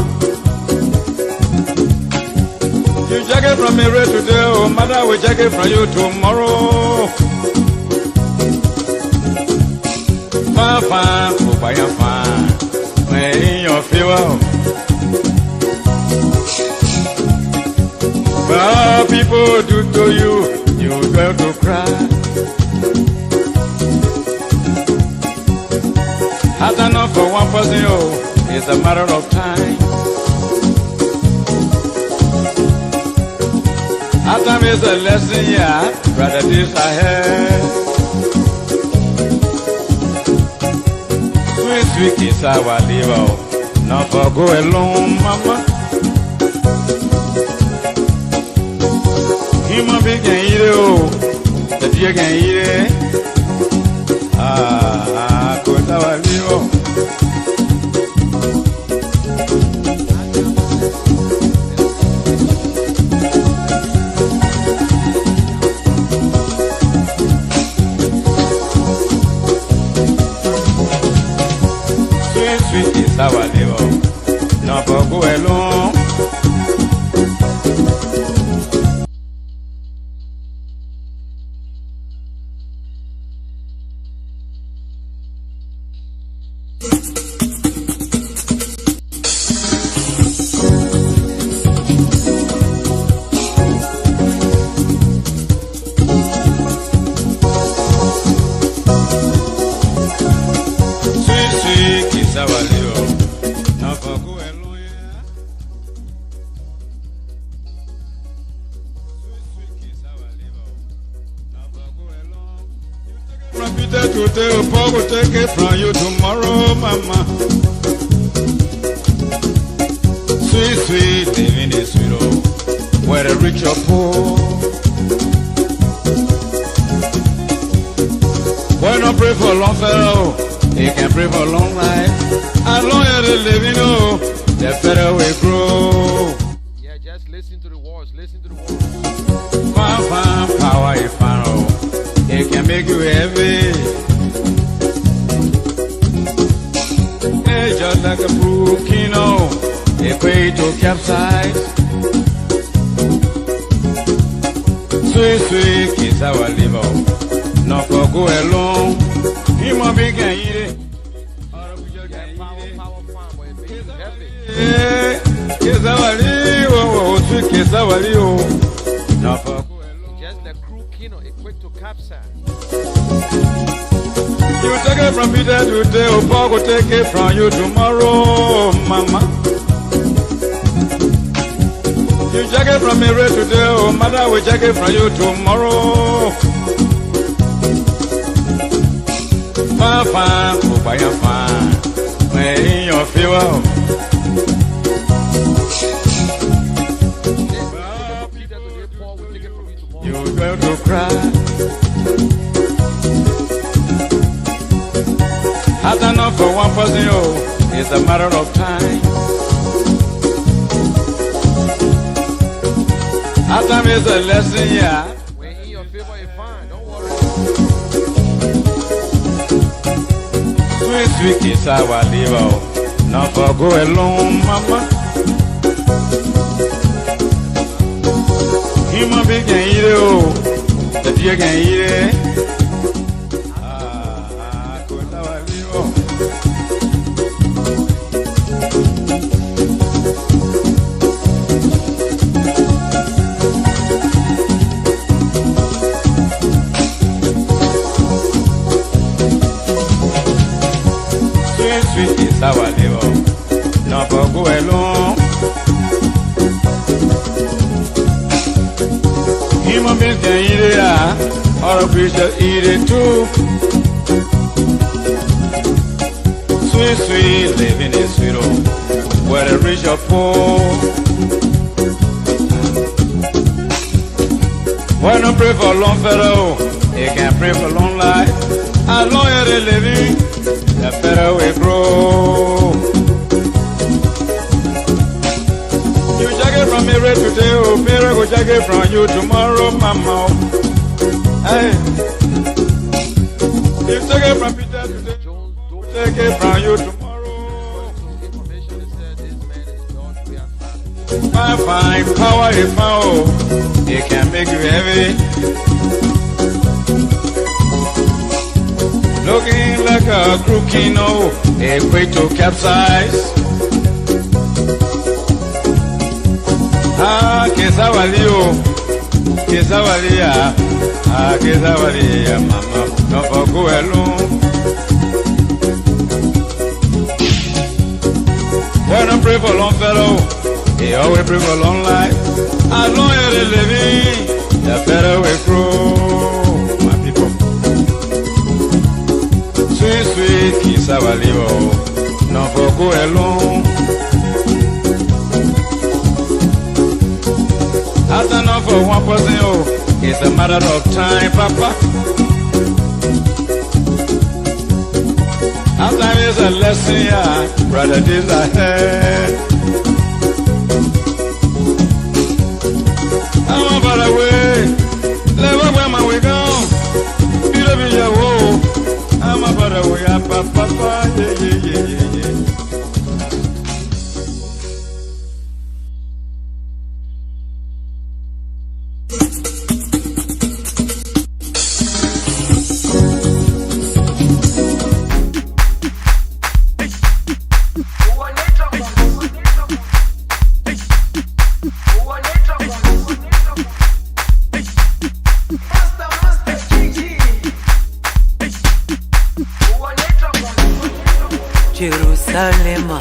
You take it from me right today, oh, mother will take it from you tomorrow. Fine, fine, oh, by your fine, may your fever. Well, people do to you, you dare to cry. As I know for one person, oh, it's a matter of time. Our time is a lesson, yeah, brother, this I had. Sweet, sweet kiss our liver, not for go alone, mama. Human being can eat it, oh, the deer can eat it. Good our liver. Sweet, sweet is our liver, not for go alone. From Peter today, Paul will take it from you tomorrow, mama. Sweet, sweet, living is sweet, oh, whether rich or poor. Why not pray for long fellow? He can pray for long life. As long as they live, you know, the better we grow. Yeah, just listen to the words, listen to the words. Fine, fine, power is fine, oh, it can make you heavy. It's just like a brook, you know, a way to capsize. Sweet, sweet, kiss our liver. Not for go alone. Human being can eat it. Or a picture can eat it. Power, but it makes you heavy. Kiss our liver, oh, sweet kiss our liver. Not for go alone. Just the crew, you know, equipped to capsize. You take it from Peter today, oh, Paul will take it from you tomorrow, mama. You take it from me right today, oh, mother will take it from you tomorrow. Fine, fine, oh, by your fine, may your fever. You dare to cry. As I know for one person, oh, it's a matter of time. Our time is a lesson, yeah. When in your favor, you're fine, don't worry. Sweet, sweet kiss our liver, not for go alone, mama. Human being can eat it, oh, The deer can eat it. Ah, Kesawaliwo. Sweet Kesawaliwo. No for go alone. Human beings can eat it, or a creature eat it too. Sweet, sweet, living is sweet, oh, whether rich or poor. Why not pray for long fellow? He can pray for long life. As long as they living, the better we grow. You check it from Mary today, oh, Mary will check it from you tomorrow, mama. Hey, you check it from Peter today, check it from you tomorrow. Information is said this man is God, we are Fine, fine, power is power. It can make you heavy. Looking like a crooked, no, equate to capsize. Ah, Kesawaliwo, Kesawalia, ah, Kesawalia, mama, no for go alone. Why not pray for long fellow? He always pray for long life. As long as they living, the better we grow, my people. Sweet, sweet Kesawaliwo, no for go alone. That's enough for one person, oh, it's a matter of time, Papa. Our time is a lesson, yeah, brother, this ahead. I'm about the way, never where my way gone. You don't be your woe. I'm about the way, Papa, yeah, yeah, yeah, yeah, yeah. Jerusalema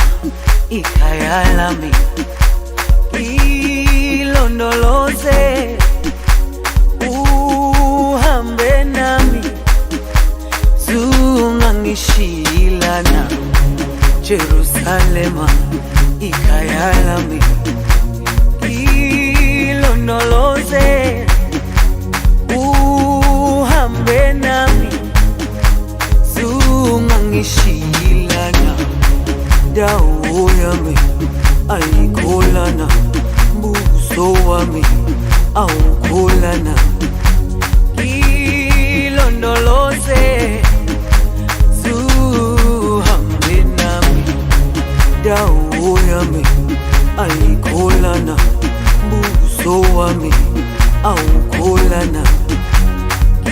ikhaya lami ilondoloze uhambe nami zungangishilana Jerusalema ikhaya lami ilondoloze uhambe nami zungangishilana dawo yami ayikholana buso wami awukholana ilondoloze zuhambe nami dawo yami ayikholana buso wami awukholana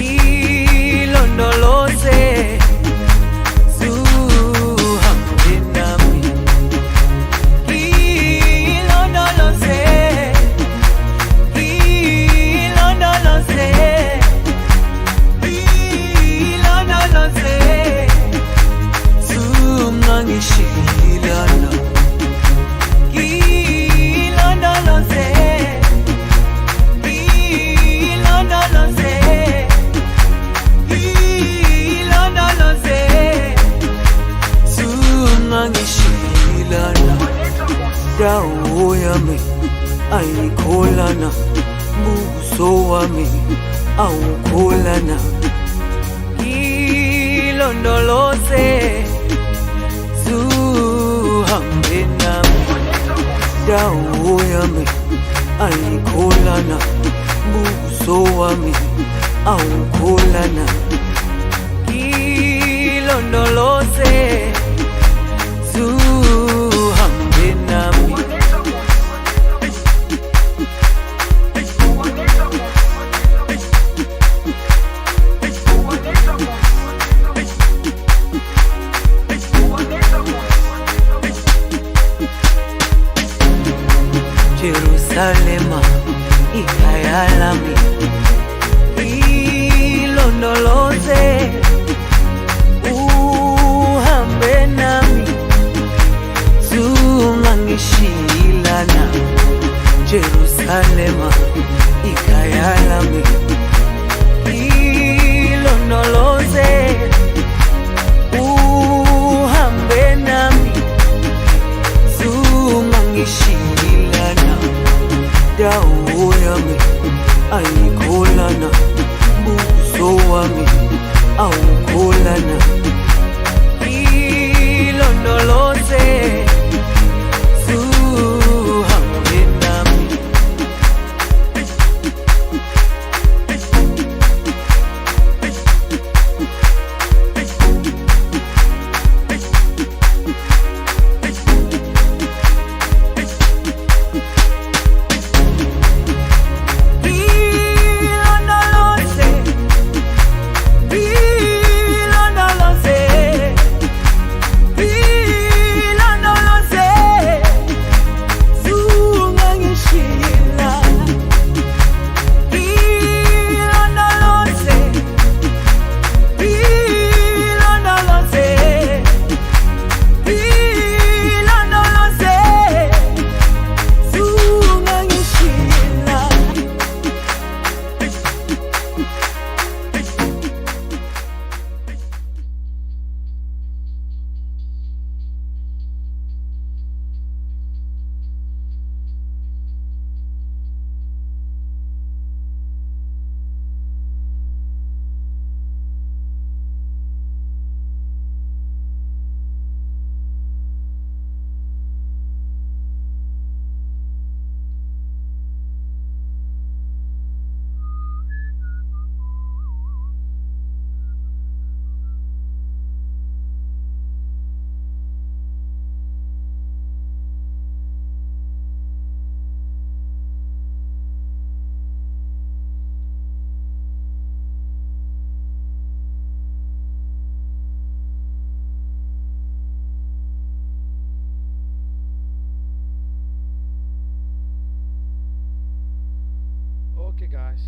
ilondoloze dawo yami ayikholana buso wami awukholana ilondoloze zuhambe nami dawo yami ayikholana buso wami awukholana ilondoloze zuhambe nami ayikholana buso wami awukholana ilondoloze suhambe nami Okay, guys.